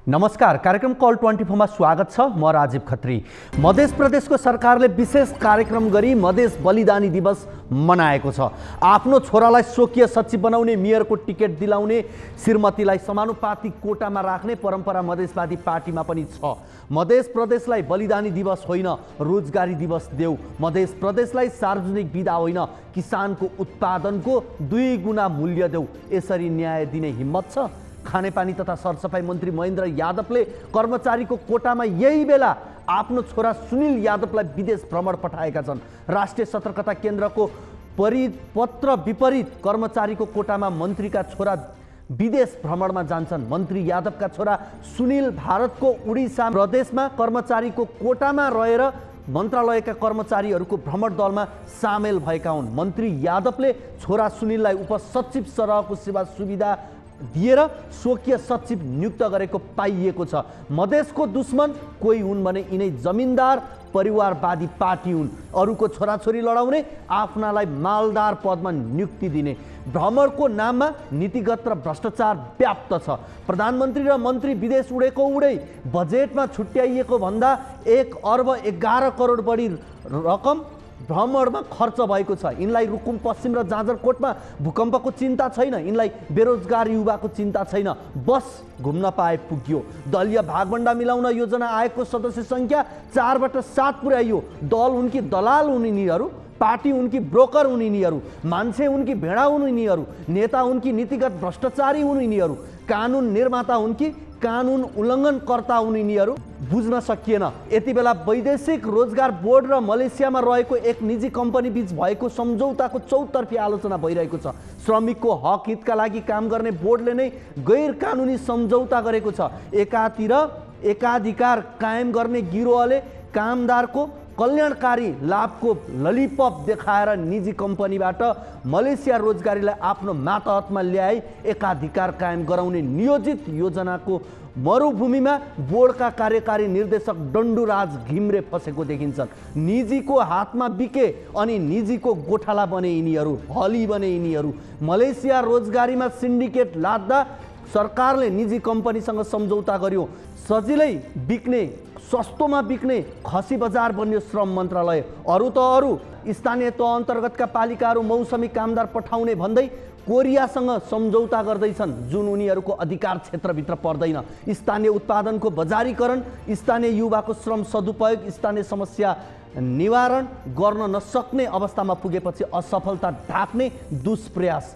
नमस्कार, कार्यक्रम कल 24 में स्वागत छ। म राजीव खत्री। मध्य प्रदेशको सरकारले विशेष कार्यक्रम गरी मध्य बलिदानी दिवस मनाएको छ। आफ्नो छोरालाई स्वकीय सचिव बनाउने, मेयरको टिकट दिलाउने, श्रीमतीलाई समानुपातिक कोटामा राख्ने परम्परा मधेसवादी पार्टीमा पनि छ। मध्य प्रदेशलाई बलिदानी दिवस होइन, रोजगारी दिवस देऊ। मध्य प्रदेशलाई सार्वजनिक बिदा होइन, किसानको उत्पादनको 2 गुणा मूल्य देऊ। यसरी न्याय दिने हिम्मत छ? खानेपानी तथा सरसफाई मन्त्री महेन्द्र यादवले कर्मचारीको कोटामा यही बेला आफ्नो छोरा सुनिल यादवलाई विदेश भ्रमण पठाएका छन्। राष्ट्रिय सतर्कता केन्द्रको परिपत्र विपरीत कर्मचारीको कोटामा मन्त्रीका छोरा विदेश भ्रमणमा जान्छन्। मन्त्री यादवका छोरा सुनिल भारतको उडिसा प्रदेशमा कर्मचारीको कोटामा रहेर मन्त्रालयका कर्मचारीहरूको भ्रमण दलमा सामेल भएका हुन्। मन्त्री यादवले छोरा सुनिललाई उपसचिव सरहको सेवा सुविधा दिएर स्वकीय सचिव नियुक्त गरेको पाइएको छ। मधेसको दुश्मन कोही हुन् भने यिनै जमिनदार परिवारवादी पार्टी हुन्। अरूको छोराछोरी लडाउने, आफ्नालाई मालदार पदमा नियुक्ति दिने। भ्रमणको नाममा नीतिगत र भ्रष्टाचार व्याप्त छ। प्रधानमन्त्री र मन्त्री विदेश उडेको उडै बजेटमा छुट्याइएको भन्दा 1 अर्ब 11 करोड बढी रकम भ्रमणमा खर्च भएको छ। यिनलाई रुकुम पश्चिम र जाजरकोटमा भूकम्पको चिन्ता छैन, यिनलाई बेरोजगार युवाको चिन्ता छैन। बस घुम्न पाए पुग्यो। दलीय भागभण्डा मिलाउन योजना आयोगको सदस्य संख्या 4बाट 7 पुर्याइयो। दल उनकी दलाल हुन् यिनीहरू, पार्टी उनकी ब्रोकर हुन् यिनीहरू, मान्छे उनकी भेडा हुन् यिनीहरू, नेता उनकी नीतिगत भ्रष्टाचारी हुन् यिनीहरू, कानुन निर्माता उनकी कानुन उल्लङ्घनकर्ता हुन् यिनीहरू। बुझ्न सकिएन। यति बेला वैदेशिक रोजगार बोर्ड र मलेसियामा रहेको एक निजी कम्पनी बीच भएको सम्झौताको चौतर्फी आलोचना भइरहेको छ। श्रमिकको हक हितका लागि काम गर्ने बोर्डले नै गैर कानुनी सम्झौता गरेको छ। एकातिर एकाधिकार कायम गर्ने गिरोहले कामदारको कल्याणकारी लाभको ललिपप देखाएर निजी कम्पनीबाट मलेसिया रोजगारीलाई आफ्नो मातहतमा ल्याई एकाधिकार कायम गराउने नियोजित योजनाको मरुभूमिमा बोर्डका कार्यकारी निर्देशक डन्डुराज घिम्रे फसेको देखिन्छन्। निजीको हातमा बिके अनि निजीको गोठाला बने यिनीहरू, हली बने यिनीहरू। मलेसिया रोजगारीमा सिन्डिकेट लाद्दा सरकारले निजी कम्पनीसँग सम्झौता गर्यो। सजिलै बिक्ने, सस्तोमा बिक्ने खसी बजार बन्यो श्रम मन्त्रालय। अरू त अरू स्थानीय तह अन्तर्गतका पालिकाहरू मौसमी कामदार पठाउने भन्दै कोरियासँग सम्झौता गर्दैछन्, जुन उनीहरूको अधिकार क्षेत्रभित्र पर्दैन। स्थानीय उत्पादनको बजारीकरण, स्थानीय युवाको श्रम सदुपयोग, स्थानीय समस्या निवारण गर्न नसक्ने अवस्थामा पुगेपछि असफलता ढाक्ने दुष्प्रयास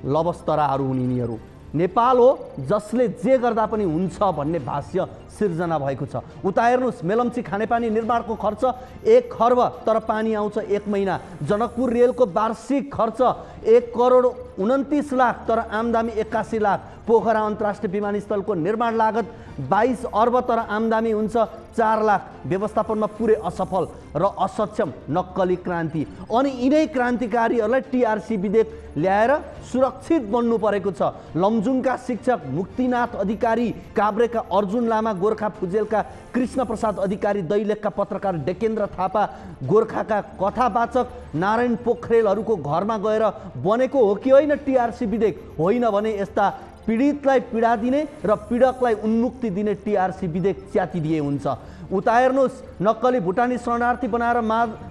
लबस्तराहरू हुन् यिनीहरू। नेपाल हो जसले जे गर्दा पनि हुन्छ भन्ने भाष्य सिर्जना भएको छ। उता हेर्नुहोस्, मेलम्ची खानेपानी निर्माणको खर्च 1 खर्ब तर पानी आउँछ 1 महिना। जनकपुर रेलको वार्षिक खर्च 1 करोड 29 लाख तर आमदामी 81 लाख। पोखरा अन्तर्राष्ट्रिय विमानस्थलको निर्माण लागत 22 अर्ब तर आमदामी हुन्छ 4 लाख। व्यवस्थापनमा पुरै असफल र असक्षम नक्कली क्रान्ति। अनि यिनै क्रान्तिकारीहरूलाई टिआरसी विधेयक ल्याएर सुरक्षित बन्नु परेको छ। लमजुङका शिक्षक मुक्तिनाथ अधिकारी, काभ्रेका अर्जुन लामा, गोर्खा फुजेलका कृष्ण प्रसाद अधिकारी, दैलेखका पत्रकार डेकेन्द्र थापा, गोर्खाका कथावाचक नारायण पोखरेलहरूको घरमा गएर बनेको हो कि होइन टिआरसी विधेयक? होइन भने यस्ता पीडितलाई पीडा दिने र पीडकलाई उन्मुक्ति दिने टिआरसी विधेयक च्यातिदिए हुन्छ। उता हेर्नुहोस्, नक्कली भुटानी शरणार्थी बनाएर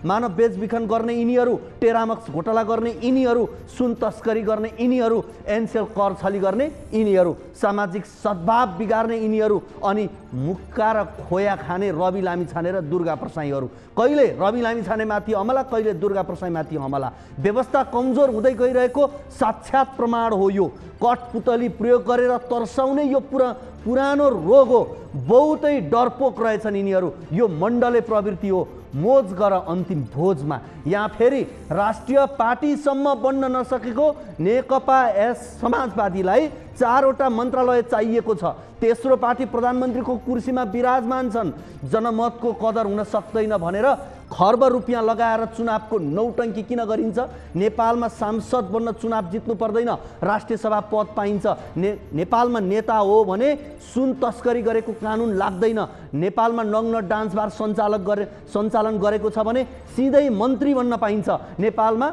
मानव बेचबिखन गर्ने यिनीहरू, टेरामक्स घोटाला गर्ने यिनीहरू, सुन तस्करी गर्ने यिनीहरू, एनसेल कर छली गर्ने यिनीहरू, सामाजिक सद्भाव बिगार्ने यिनीहरू, अनि मुक्का र खोया खाने रवि लामिछाने र दुर्गा प्रसाईहरू। कहिले रवि लामिछानेमाथि हमला, कहिले दुर्गा प्रसाईमाथि हमला। व्यवस्था कमजोर हुँदै गइरहेको साक्षात् प्रमाण हो यो। कठपुतली प्रयोग गरेर तर्साउने यो पुरानो रोग हो। बहुतै डरपोक रहेछन् यिनीहरू। यो मण्डले प्रवृत्ति हो। मोज गर अन्तिम भोजमा। यहाँ फेरि राष्ट्रिय पार्टीसम्म बन्न नसकेको नेकपा समाजवादीलाई 4वटा मन्त्रालय चाहिएको छ। तेस्रो पार्टी प्रधानमन्त्रीको कुर्सीमा विराजमान छन्। जनमतको कदर हुन सक्दैन भनेर खर्ब रुपियाँ लगाएर चुनावको नौटङ्की किन गरिन्छ? नेपालमा सांसद बन्न चुनाव जित्नु पर्दैन, राष्ट्रिय सभा पद पाइन्छ। नेपालमा नेता हो भने सुन तस्करी गरेको कानुन लाग्दैन। नेपालमा नग्न डान्स बार सञ्चालन गरेको छ भने सिधै मन्त्री बन्न पाइन्छ। नेपालमा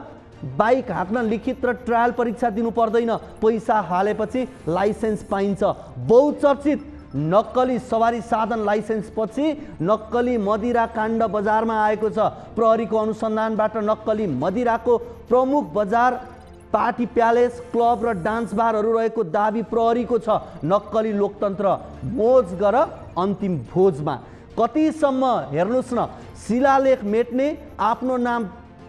बाइक हाँक्न लिखित र ट्रायल परीक्षा दिनु पर्दैन, पैसा हालेपछि लाइसेन्स पाइन्छ। बहुचर्चित नक्कली सवारी साधन लाइसेन्सपछि नक्कली मदिरा काण्ड बजारमा आएको छ। प्रहरीको अनुसन्धानबाट नक्कली मदिराको प्रमुख बजार पार्टी प्यालेस, क्लब र डान्स बारहरू रहेको दाबी प्रहरीको छ। नक्कली लोकतन्त्र मोज गर अन्तिम भोजमा। कतिसम्म हेर्नुहोस् न, शिलालेख मेट्ने, आफ्नो नाम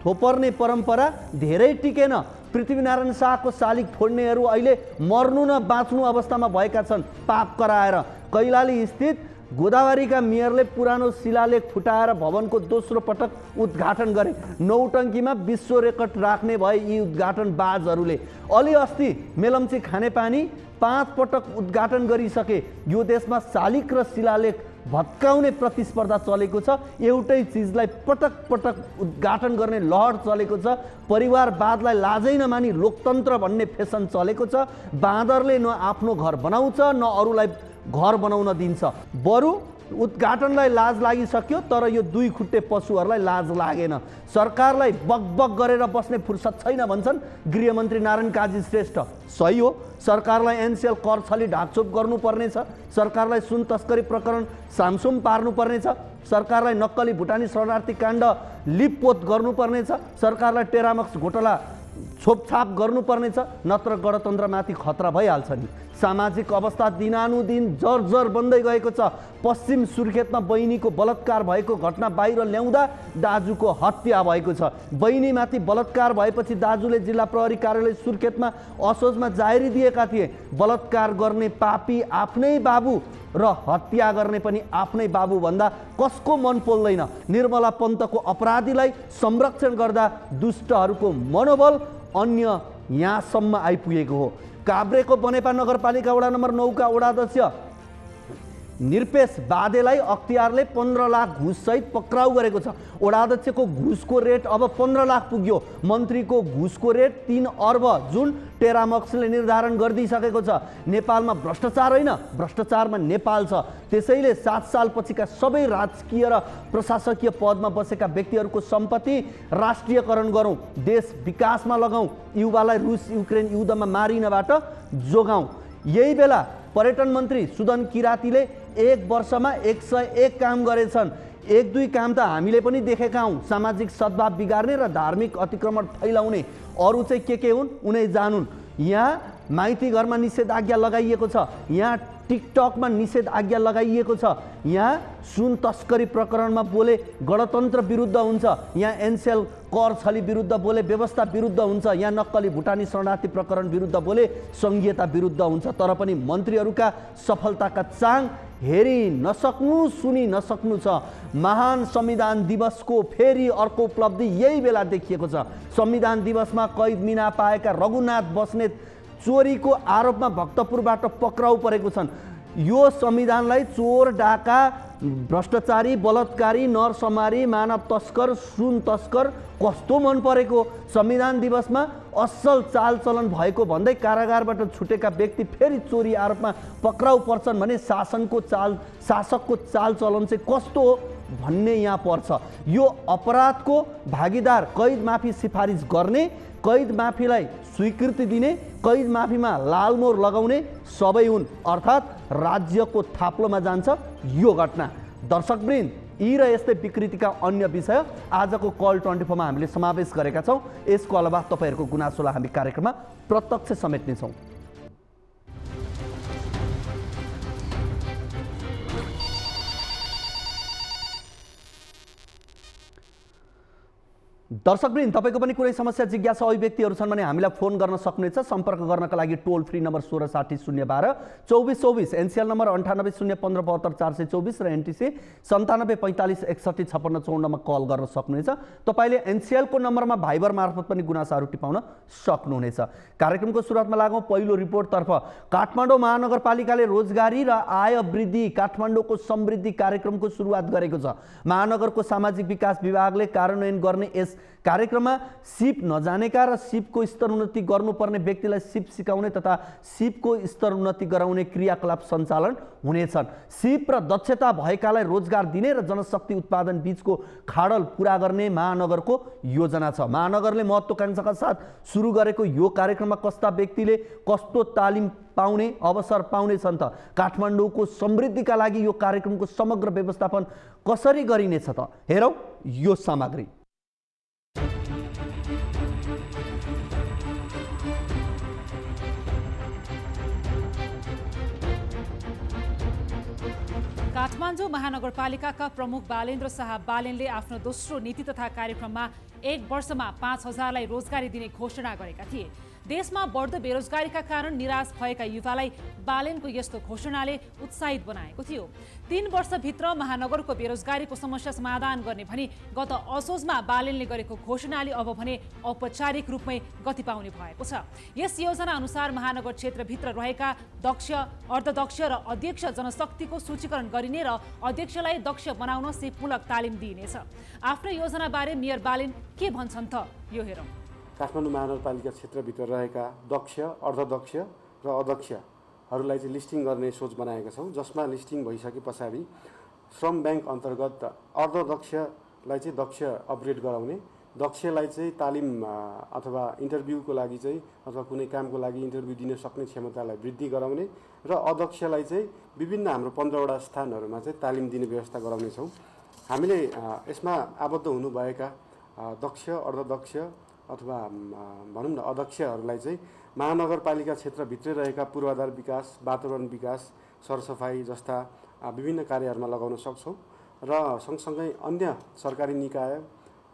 थोपर्ने परम्परा धेरै टिकेन। पृथ्वीनारायण शाहको शालिग फोड्नेहरू अहिले मर्नु न बाँच्नु अवस्थामा भएका छन्। पाप कराएर कैलाली स्थित गोदावरीका मेयरले पुरानो शिलालेख फुटाएर भवनको दोस्रो पटक उद्घाटन गरे। नौटङ्कीमा विश्व रेकर्ड राख्ने भए यी उद्घाटनबाजहरूले। अलि अस्ति मेलम्ची खानेपानी 5 पटक उद्घाटन गरिसके। यो देशमा शालिग र शिलालेख भत्काउने प्रतिस्पर्धा चलेको छ। एउटै चिजलाई पटक पटक उद्घाटन गर्ने लहर चलेको छ। परिवारवादलाई लाजै नमानी लोकतन्त्र भन्ने फेसन चलेको छ। बाँदरले न आफ्नो घर बनाउँछ न अरूलाई घर बनाउन दिन्छ। बरु उद्घाटनलाई लाज लागिसक्यो, तर यो 2 खुट्टे पशुहरूलाई लाज लागेन। सरकारलाई बकबक गरेर बस्ने फुर्सद छैन भन्छन् गृहमन्त्री नारायण काजी श्रेष्ठ। सही हो, सरकारलाई एनसेल कर छली ढाकछोप गर्नुपर्नेछ। सरकारलाई सुन तस्करी प्रकरण सामसुम पार्नुपर्नेछ। सरकारलाई नक्कली भुटानी शरणार्थी काण्ड लिपपोत गर्नुपर्नेछ। सरकारलाई टेरामक्स घोटाला छोपछाप गर्नुपर्नेछ, नत्र गणतन्त्रमाथि खतरा भइहाल्छ नि। सामाजिक अवस्था दिनानुदिन जर्जर बन्दै गएको छ। पश्चिम सुर्खेतमा बहिनीको बलात्कार भएको घटना बाहिर ल्याउँदा दाजुको हत्या भएको छ। बहिनीमाथि बलात्कार भएपछि दाजुले जिल्ला प्रहरी कार्यालय सुर्खेतमा असोजमा जाहेरी दिएका थिए। बलात्कार गर्ने पापी आफ्नै बाबु र हत्या गर्ने पनि आफ्नै बाबु भन्दा कसको मन पोल्दैन। निर्मला पन्तको अपराधीलाई संरक्षण गर्दा दुष्टहरूको मनोबल अन्य यहाँसम्म आइपुगेको हो। काभ्रेको बनेपा नगरपालिका वडा नम्बर 9 का वडाध्यक्ष निरपेश बादेलाई अख्तियारले 15 लाख घुससहित पक्राउ गरेको छ। वडाध्यक्षको घुसको रेट अब 15 लाख पुग्यो। मन्त्रीको घुसको रेट 3 अर्ब जुन टेरामक्सले निर्धारण गरिदिइसकेको छ। नेपालमा भ्रष्टाचार होइन, भ्रष्टाचारमा नेपाल छ। त्यसैले 7 सालपछिका सबै राजकीय र प्रशासकीय पदमा बसेका व्यक्तिहरूको सम्पत्ति राष्ट्रियकरण गरौँ, देश विकासमा लगाउँ, युवालाई रुस युक्रेन युद्धमा मारिनबाट जोगाउँ। यही बेला पर्यटन मन्त्री सुदन किरातीले 1 वर्षमा 101 काम गरेछन्। 1-2 काम त हामीले पनि देखेका हौँ। सामाजिक सद्भाव बिगार्ने र धार्मिक अतिक्रमण फैलाउने। अरू चाहिँ के हुन् उनै जानुन्। यहाँ माइती घरमा निषेधाज्ञा लगाइएको छ। यहाँ टिकटकमा निषेधाज्ञा लगाइएको छ। यहाँ सुन तस्करी प्रकरणमा बोले गणतन्त्र विरुद्ध हुन्छ। यहाँ एनसेल कर छली विरुद्ध बोले व्यवस्था विरुद्ध हुन्छ। यहाँ नक्कली भुटानी शरणार्थी प्रकरण विरुद्ध बोले संघीयता विरुद्ध हुन्छ। तर पनि मन्त्रीहरूका सफलताका चाङ हेरी नसक्नु सुनि नसक्नु छ। महान संविधान दिवसको फेरि अर्को उपलब्धि यही बेला देखिएको छ। संविधान दिवसमा कैद मिना पाएका रघुनाथ बस्नेत चोरीको आरोपमा भक्तपुरबाट पक्राउ परेको छन्। यो संविधानलाई चोर, डाका, भ्रष्टाचारी, बलात्कारी, नरसमारी, मानव तस्कर, सुन तस्कर कस्तो मन परेको। संविधान दिवसमा असल चालचलन भएको भन्दै कारागारबाट छुटेका व्यक्ति फेरि चोरी आरोपमा पक्राउ पर्छन् भने शासकको चालचलन चाहिँ कस्तो हो भन्ने यहाँ पर्छ। यो अपराधको भागीदार कैद माफी सिफारिस गर्ने, कैद माफीलाई स्वीकृति दिने, कैद माफीमा लालमोहर लगाउने सबै हुन्। अर्थात् राज्यको थाप्लोमा जान्छ यो घटना। दर्शकवृन्द, यी र यस्तै विकृतिका अन्य विषय आजको कल 24 मा हामीले समावेश गरेका छौँ। यसको अलावा तपाईँहरूको गुनासोलाई हामी कार्यक्रममा प्रत्यक्ष समेट्नेछौँ। दर्शकवृन्द, तपाईँको पनि कुनै समस्या जिज्ञासा अभिव्यक्तिहरू छन् भने हामीलाई फोन गर्न सक्नुहुनेछ। सम्पर्क गर्नका लागि टोल फ्री नम्बर 1660 012 2424, एनसिएल नम्बर 98 015 72 424 र एनटिसी 97 45 61 56 54 मा कल गर्न सक्नुहुनेछ। तपाईँले एनसिएल को नम्बरमा भाइबर मार्फत पनि गुनासाहरू टिपाउन सक्नुहुनेछ। कार्यक्रमको सुरुवातमा लागौँ पहिलो रिपोर्टतर्फ। काठमाडौँ महानगरपालिकाले रोजगारी र आय वृद्धि काठमाडौँको समृद्धि कार्यक्रमको सुरुवात गरेको छ। महानगरको सामाजिक विकास विभागले कार्यान्वयन गर्ने यस कार्यक्रममा सिप नजानेका र सिपको स्तरोन्नति गर्नुपर्ने व्यक्तिलाई सिप सिकाउने तथा सिपको स्तरोन्नति गराउने क्रियाकलाप सञ्चालन हुनेछन्। सिप र दक्षता भएकालाई रोजगार दिने र जनशक्ति उत्पादन बीचको खाडल पूरा गर्ने महानगरको योजना छ। महानगरले महत्त्वाकांक्षाका साथ सुरु गरेको यो कार्यक्रममा कस्ता व्यक्तिले कस्तो तालिम पाउने अवसर पाउने छन् त? काठमाडौँको समृद्धिका लागि यो कार्यक्रमको समग्र व्यवस्थापन कसरी गरिनेछ त? हेरौँ यो सामग्री। काठमाडौँ महानगरपालिकाका प्रमुख बालेन्द्र शाह बालेनले आफ्नो दोस्रो नीति तथा कार्यक्रममा 1 वर्षमा 5,000लाई रोजगारी दिने घोषणा गरेका थिए। देशमा बढ्दो बेरोजगारीका कारण निराश भएका युवालाई बालेनको यस्तो घोषणाले उत्साहित बनाएको थियो। 3 वर्षभित्र महानगरको बेरोजगारीको समस्या समाधान गर्ने भनी गत असोजमा बालेनले गरेको घोषणाले अब भने औपचारिक रूपमै गति पाउने भएको छ। यस योजना अनुसार महानगर क्षेत्रभित्र रहेका दक्ष, अर्धदक्ष र अध्यक्ष जनशक्तिको सूचीकरण गरिने र अध्यक्षलाई दक्ष बनाउन सिपमूलक तालिम दिइनेछ। आफ्नो योजनाबारे मेयर बालेन के भन्छन् त यो हेरौँ। काठमाडौँ महानगरपालिका क्षेत्रभित्र रहेका दक्ष, अर्धदक्ष र अध्यक्षहरूलाई चाहिँ लिस्टिङ गर्ने सोच बनाएका छौँ, जसमा लिस्टिङ भइसके पछाडि श्रम ब्याङ्क अन्तर्गत अर्धदक्षलाई चाहिँ दक्ष अपग्रेड गराउने, दक्षलाई चाहिँ तालिम अथवा इन्टरभ्यूको लागि चाहिँ अथवा कुनै कामको लागि इन्टरभ्यू दिन सक्ने क्षमतालाई वृद्धि गराउने र अध्यक्षलाई चाहिँ विभिन्न हाम्रो 15वटा स्थानहरूमा चाहिँ तालिम दिने व्यवस्था गराउनेछौँ। हामीले यसमा आबद्ध हुनुभएका दक्ष, अर्धदक्ष अथवा भनौँ न अध्यक्षहरूलाई चाहिँ महानगरपालिका क्षेत्रभित्रै रहेका पूर्वाधार विकास, वातावरण विकास, सरसफाई जस्ता विभिन्न कार्यहरूमा लगाउन सक्छौँ र सँगसँगै अन्य सरकारी निकाय,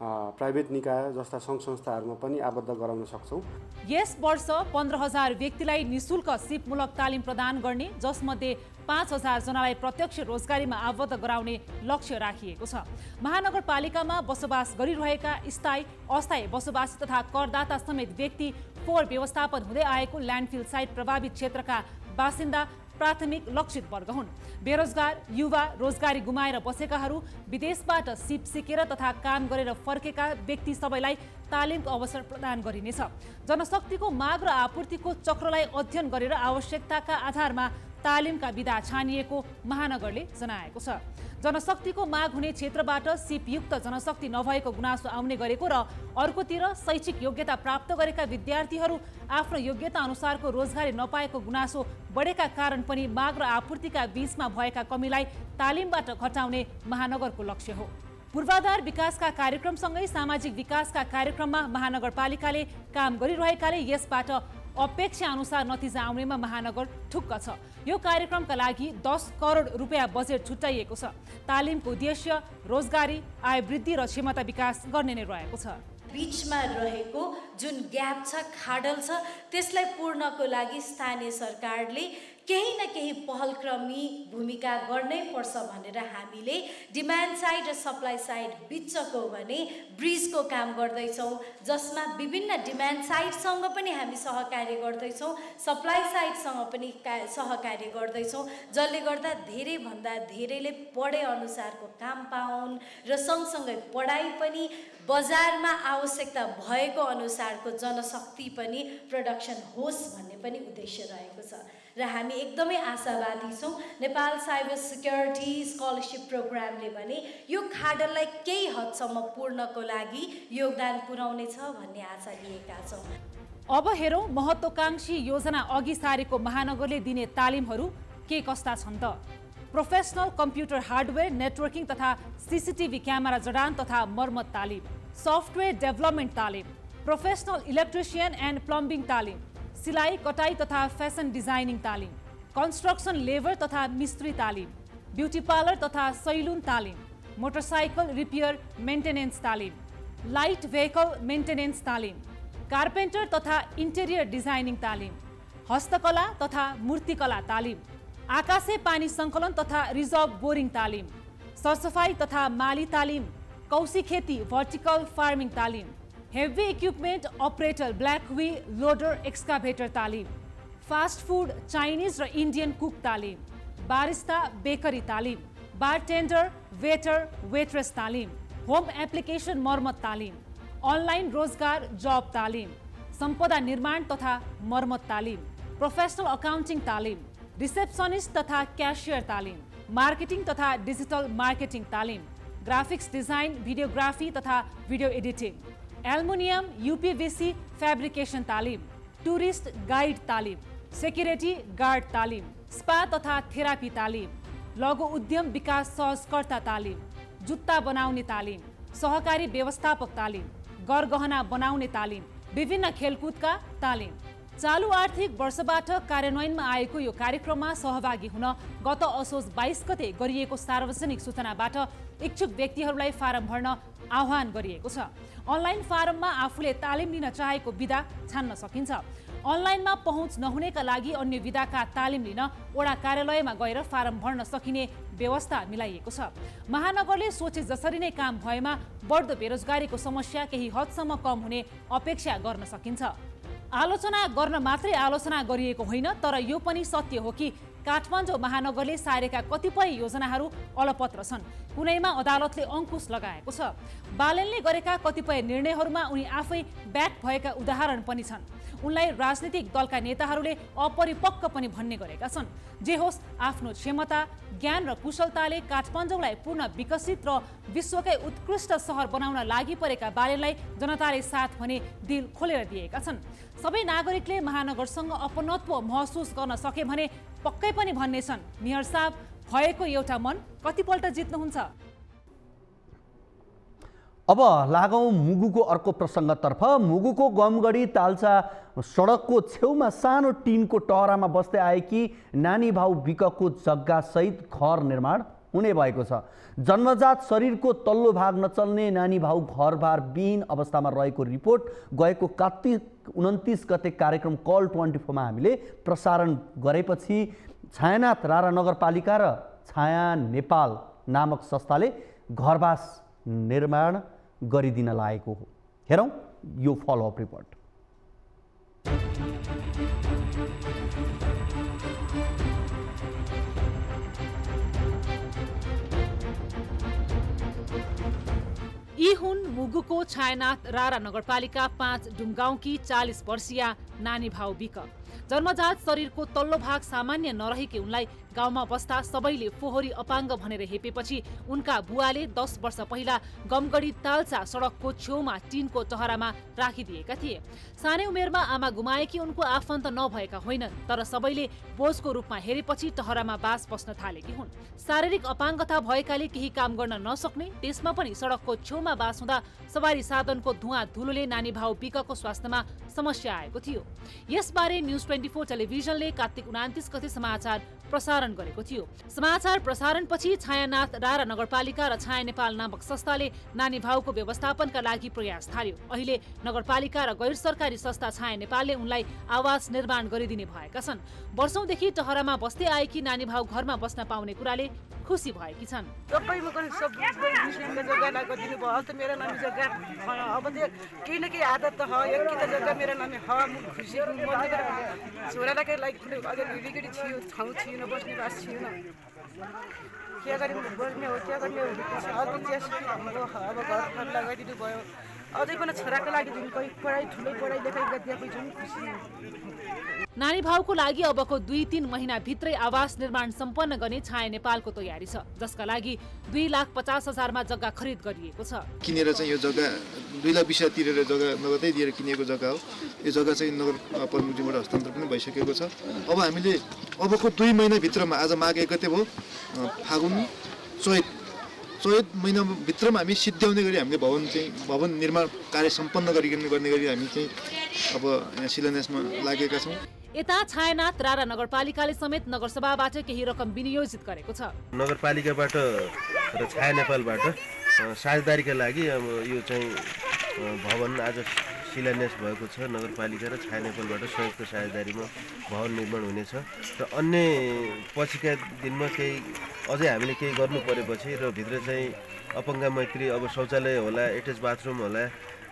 प्राइभेट निकाय जस्ता सङ्घ संस्थाहरूमा पनि आबद्ध गराउन सक्छौँ। यस वर्ष 15,000 व्यक्तिलाई निःशुल्क सिपमूलक तालिम प्रदान गर्ने, जसमध्ये 5,000 जनालाई प्रत्यक्ष रोजगारीमा आबद्ध गराउने लक्ष्य राखिएको छ। महानगरपालिकामा बसोबास गरिरहेका स्थायी, अस्थायी बसोबासी तथा करदाता समेत व्यक्ति फोहोर व्यवस्थापन हुँदै आएको ल्यान्डफिल साइट प्रभावित क्षेत्रका बासिन्दा प्राथमिक लक्षित वर्ग हुन्। बेरोजगार युवा, रोजगारी गुमाएर बसेकाहरू, विदेशबाट सिप सिकेर तथा काम गरेर फर्केका व्यक्ति सबैलाई तालिमको अवसर प्रदान गरिनेछ। जनशक्तिको माग र आपूर्तिको चक्रलाई अध्ययन गरेर आवश्यकताका आधारमा तालिमका विधा छानिएको महानगरले जनाएको छ। जनशक्तिको माग हुने क्षेत्रबाट सिपयुक्त जनशक्ति नभएको गुनासो आउने गरेको र अर्कोतिर शैक्षिक योग्यता प्राप्त गरेका विद्यार्थीहरू आफ्नो योग्यता अनुसारको रोजगारी नपाएको गुनासो बढेका कारण पनि माग र आपूर्तिका बीचमा भएका कमीलाई तालिमबाट घटाउने महानगरको लक्ष्य हो। पूर्वाधार विकासका कार्यक्रमसँगै सामाजिक विकासका कार्यक्रममा महानगरपालिकाले काम गरिरहेकाले यसबाट अपेक्षा अनुसार नतिजा आउनेमा महानगर ठुक्क छ। यो कार्यक्रमका लागि 10 करोड रुपियाँ बजेट छुट्याइएको छ। तालिमको उद्देश्य रोजगारी, आय वृद्धि र क्षमता विकास गर्ने नै रहेको छ। बीचमा रहेको जुन ग्याप छ, खाडल छ, त्यसलाई पूर्णको लागि स्थानीय सरकारले केही न केही पहलक्रमी भूमिका गर्नै पर्छ भनेर हामीले डिमान्ड साइड र सप्लाई साइड बिचको भने ब्रिजको काम गर्दैछौँ, जसमा विभिन्न डिमान्ड साइडसँग पनि हामी सहकार्य गर्दैछौँ, सप्लाई साइडसँग पनि सहकार्य गर्दैछौँ, जसले गर्दा धेरैभन्दा धेरैले पढे अनुसारको काम पाउन् र सँगसँगै पढाइ पनि बजारमा आवश्यकता भएको अनुसारको जनशक्ति पनि प्रोडक्सन होस् भन्ने पनि उद्देश्य रहेको छ। र हामी एकदमै आशावादी छौँ नेपाल साइबर सिक्योरिटी स्कलरसिप प्रोग्रामले भने यो खाडललाई केही हदसम्म पूर्णको लागि योगदान पुर्याउनेछ भन्ने आशा लिएका छौँ। अब हेरौँ महत्त्वाकांक्षी योजना अघि सारेको महानगरले दिने तालिमहरू के कस्ता छन् त? प्रोफेसनल कम्प्युटर हार्डवेयर, नेटवर्किङ तथा सीसीटीभी क्यामेरा जडान तथा मर्मत तालिम, सफ्टवेयर डेभलपमेन्ट तालिम, प्रोफेसनल इलेक्ट्रिसियन एन्ड प्लम्बिङ तालिम, सिलाई कटाई तथा फेसन डिजाइनिङ तालिम, कन्स्ट्रक्सन लेबर तथा मिस्त्री तालिम, ब्युटी पार्लर तथा सैलुन तालिम, मोटरसाइकल रिपेयर मेन्टेनेन्स तालिम, लाइट भेहिकल मेन्टेनेन्स तालिम, कार्पेन्टर तथा इन्टेरियर डिजाइनिङ तालिम, हस्तकला तथा मूर्तिकला तालिम, आकाशे पानी सङ्कलन तथा रिजर्भ बोरिङ तालिम, सरसफाई तथा माली तालिम, कौशी खेती भर्टिकल फार्मिङ तालिम, heavy equipment operator black wheel loader excavator तालिम, फास्ट फूड चाइनिज र इन्डियन कुक तालिम, बारिस्ता बेकरी तालिम, बारटेन्डर वेटर वेट्रेस तालिम, होम एप्लिकेसन मर्मत तालिम, अनलाइन रोजगार जब तालिम, सम्पदा निर्माण तथा मर्मत तालिम, प्रोफेसनल अकाउन्टिङ तालिम, रिसेप्सनिस्ट तथा क्यासियर तालिम, मार्केटिङ तथा डिजिटल मार्केटिङ तालिम, ग्राफिक्स डिजाइन, भिडियोग्राफी तथा भिडियो एडिटिङ, एल्युमिनियम यूपीवीसी फेब्रिकेसन तालिम, टुरिस्ट गाइड तालिम, सेक्युरिटी गार्ड तालिम, स्पा तथा थेरापी तालिम, लघु उद्यम विकास सहजकर्ता तालिम, जुत्ता बनाउने तालिम, सहकारी व्यवस्थापक तालिम, गरगहना बनाउने तालिम, विभिन्न खेलकुदका तालिम। चालु आर्थिक वर्षबाट कार्यान्वयनमा आएको यो कार्यक्रममा सहभागी हुन गत असोज 22 गते गरिएको सार्वजनिक सूचनाबाट इच्छुक व्यक्तिहरूलाई फारम भर्न आह्वान गरिएको छ। अनलाइन फारममा आफूले तालिम लिन चाहेको विधा छान्न सकिन्छ। अनलाइनमा पहुँच नहुनेका लागि अन्य विधाका तालिम लिन वडा कार्यालयमा गएर फारम भर्न सकिने व्यवस्था मिलाइएको छ। महानगरले सोचे जसरी नै काम भएमा बढ्दो बेरोजगारीको समस्या केही हदसम्म कम हुने अपेक्षा गर्न सकिन्छ। आलोचना गर्न मात्रै आलोचना गरिएको होइन, तर यो पनि सत्य हो कि काठमाडौँ महानगरले सारेका कतिपय योजनाहरू अलपत्र छन्। कुनैमा अदालतले अंकुश लगाएको छ। बालेनले गरेका कतिपय निर्णयहरूमा उनी आफै ब्याक भएका उदाहरण पनि छन्। उनलाई राजनीतिक दलका नेताहरूले अपरिपक्व पनि भन्ने गरेका छन्। जे होस्, आफ्नो क्षमता, ज्ञान र कुशलताले काठमाडौँलाई पूर्ण विकसित र विश्वकै उत्कृष्ट सहर बनाउन लागि परेका बालेनलाई जनताले साथ भने दिल खोलेर दिएका छन्। सबै नागरिकले महानगरसँग अपनत्व महसुस गर्न सके भने पक्कै पनि भन्ने छन्, मेयर साहब भएको एउटा मन कतिपल्ट जित्नुहुन्छ। अब लागौं मुगुको अर्को प्रसङ्गतर्फ। मुगुको गमगढी तालचा सडकको छेउमा सानो टिनको टहरामा बस्दै आएकी नानी भाउ विकको जग्गासहित घर निर्माण हुने भएको छ। जन्मजात शरीरको तल्लो भाग नचल्ने नानी भाउ घरबार विहीन अवस्थामा रहेको रिपोर्ट गएको कार्तिक 29 गते कार्यक्रम कल 24 मा हामीले प्रसारण गरेपछि छायानाथ रारा नगरपालिका र छाया नेपाल नामक संस्थाले घरवास निर्माण गरिदिन लागेको हो। हेरौँ यो फलोअप रिपोर्ट। यी हुन् मुगुको छायानाथ रारा नगरपालिका 5 डुमगाउँकी 40 वर्षीय नानी भाउ विक। जन्मजात शरीरको तल्लो भाग सामान्य नरहेकी उनलाई गाउँमा बस्दा सबैले फोहोरी अपाङ्ग भनेर हेपेपछि उनका बुवाले 10 वर्ष पहिला गमगढी तालचा सडकको छेउमा टिनको टहरामा राखिदिएका थिए। सानै उमेरमा आमा गुमाएकी उनको आफन्त नभएका होइनन्, तर सबैले बोझको रूपमा हेरेपछि टहरामा बास बस्न थालेकी हुन्। शारीरिक अपाङ्गता भएकाले केही काम गर्न नसक्ने, त्यसमा पनि सडकको छेउमा बास हुँदा सवारी साधनको धुवा धुलोले नानी भाउ विकको स्वास्थ्यमा समस्या आएको थियो। यसबारे न्युज 24 टेलिभिजनले कार्तिक 29 गते समाचार प्रसारण गरेको थियो। समाचार प्रसारणपछि छायानाथ रारा नगरपालिका र छाया नेपाल नामक संस्थाले नानी भाउको व्यवस्थापनका लागि प्रयास थाल्यो। अहिले नगरपालिका र गैर सरकारी संस्था छाया नेपालले उनलाई आवास निर्माण गरिदिने भएका छन्। वर्षौंदेखि टहरामा बस्दै आएकी नानी भाउ घरमा बस्न पाउने कुराले खुसी भएकी छन्। छोरालाई लागि अलिकति थियो, ठाउँ थिएन, बस्ने बास थिएन, के गर्ने बस्ने हो, के गर्ने हो। अब घर लगाइदिनु भयो। अझै पनि छोराको लागि कोही पढाइ ठुलो पढाइ लेखाइ गरिदिएको छौँ, खुसी। नानी भाउको लागि अबको 2-3 महिनाभित्रै आवास निर्माण सम्पन्न गर्ने छाया नेपालको तयारी छ, जसका लागि 2,50,000 मा जग्गा खरिद गरिएको छ। किनेर चाहिँ यो जग्गा 2 लाख 20,000 तिरेर जग्गा नगदै दिएर किनेको जग्गा हो। यो जग्गा चाहिँ नगर प्रमुखजीबाट हस्तान्तरण पनि भइसकेको छ। अब हामीले अबको 2 महिनाभित्रमा, आज माघ 1 गते भयो, फागुन चैत महिनाभित्रमा हामी सिद्ध्याउने गरी हामीले भवन निर्माण कार्य सम्पन्न गर्ने गरी हामी चाहिँ अब यहाँ शिलान्यासमा लागेका छौँ। यता छायानाथ रारा नगरपालिकाले समेत नगरसभाबाट केही रकम विनियोजित गरेको छ। नगरपालिकाबाट र छाया नेपालबाट साझेदारीका लागि अब यो चाहिँ भवन आज शिलान्यास भएको छ। नगरपालिका र छाया नेपालबाट संयुक्त साझेदारीमा भवन निर्माण हुनेछ र अन्य पछिका दिनमा केही अझै हामीले केही गर्नु परेपछि र भित्र चाहिँ अपङ्ग मैत्री, अब शौचालय होला, एटेच बाथरुम होला,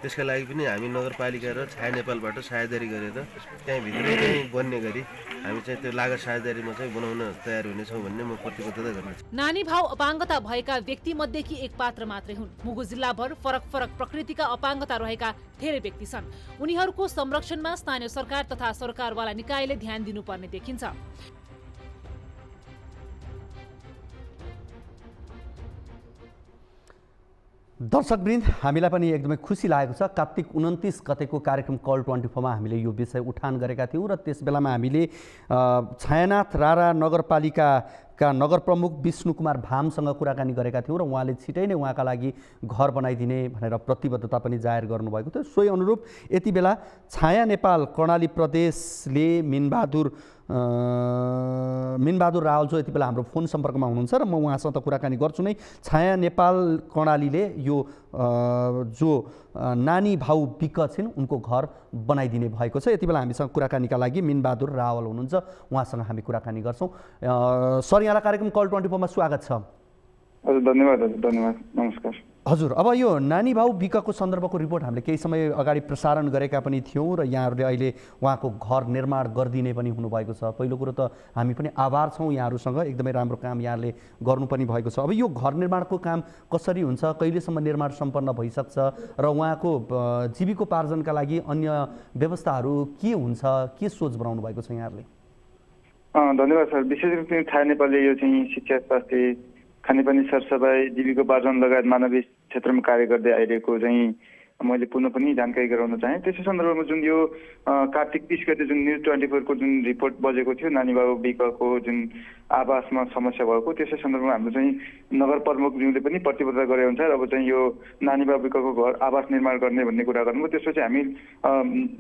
त्यसका लागि पनि हामी नगरपालिका र छाया नेपालबाट साझेदारी गरेर त्यहीँ भित्रै चाहिँ बन्ने गरी हामी चाहिँ त्यो लागत साझेदारीमा चाहिँ बनाउन तयार हुनेछौँ भन्ने म प्रतिबद्धता गर्न चाहन्छु। नानी भाउ अपाङ्गता भएका व्यक्ति मध्येकी एक पात्र मात्रै हुन्। मुगु जिल्लाभर फरक फरक प्रकृतिका अपाङ्गता रहेका धेरै व्यक्ति छन्। उनीहरूको संरक्षणमा स्थानीय सरकार तथा सरकारवाला निकायले ध्यान दिनुपर्ने देखिन्छ। दर्शकवृन्द, हामीलाई पनि एकदमै खुसी लागेको छ। कार्तिक 29 गतेको कार्यक्रम कल 24 मा हामीले यो विषय उठान गरेका थियौँ र त्यस बेलामा हामीले छायानाथ रारा नगरपालिकाका नगर प्रमुख विष्णु कुमार भामसँग कुराकानी गरेका थियौँ र उहाँले छिटै नै उहाँका लागि घर बनाइदिने भनेर प्रतिबद्धता पनि जाहेर गर्नुभएको थियो। सोही अनुरूप यति बेला छाया नेपाल कर्णाली प्रदेशले मिनबहादुर रावल जो यति बेला हाम्रो फोन सम्पर्कमा हुनुहुन्छ र म उहाँसँग त कुराकानी गर्छु नै। छाया नेपाल कर्णालीले यो जो नानी भाउ बिक छिन् उनको घर बनाइदिने भएको छ। यति बेला हामीसँग कुराकानीका लागि मिनबहादुर रावल हुनुहुन्छ, उहाँसँग हामी कुराकानी गर्छौँ। सर, यहाँलाई कार्यक्रम कल 24 मा स्वागत छ। हजुर, धन्यवाद। नमस्कार। हजुर, अब यो नानी भाउ बिकको सन्दर्भको रिपोर्ट हामीले केही समय अगाडि प्रसारण गरेका पनि थियौँ र यहाँहरूले अहिले उहाँको घर निर्माण गरिदिने पनि हुनुभएको छ। पहिलो कुरो त हामी पनि आभार छौँ यहाँहरूसँग, एकदमै राम्रो काम यहाँले गर्नु पनि भएको छ। अब यो घर निर्माणको काम कसरी हुन्छ, कहिलेसम्म निर्माण सम्पन्न भइसक्छ र उहाँको जीविकोपार्जनका लागि अन्य व्यवस्थाहरू के हुन्छ, के सोच बनाउनु भएको छ यहाँहरूले? धन्यवाद सर। विशेष रूपले छाया नेपालले यो चाहिँ शिक्षा, स्वास्थ्य, खानेपानी, सरसफाइ, जीविकोपार्जन लगायत मानवीय क्षेत्रमा कार्य गर्दै आइरहेको चाहिँ मैले पुनः पनि जानकारी गराउन चाहेँ। त्यसै सन्दर्भमा जुन यो कार्तिक 30 गते जुन न्युज 24 को जुन रिपोर्ट बजेको थियो नानी भाउ बिकको जुन आवासमा समस्या भएको, त्यसै सन्दर्भमा हाम्रो चाहिँ नगर प्रमुखज्यूले पनि प्रतिबद्धता गरे अनुसार अब चाहिँ यो नानी भाउ बिकको घर आवास निर्माण गर्ने भन्ने कुरा गर्नुभयो। त्यसपछि हामी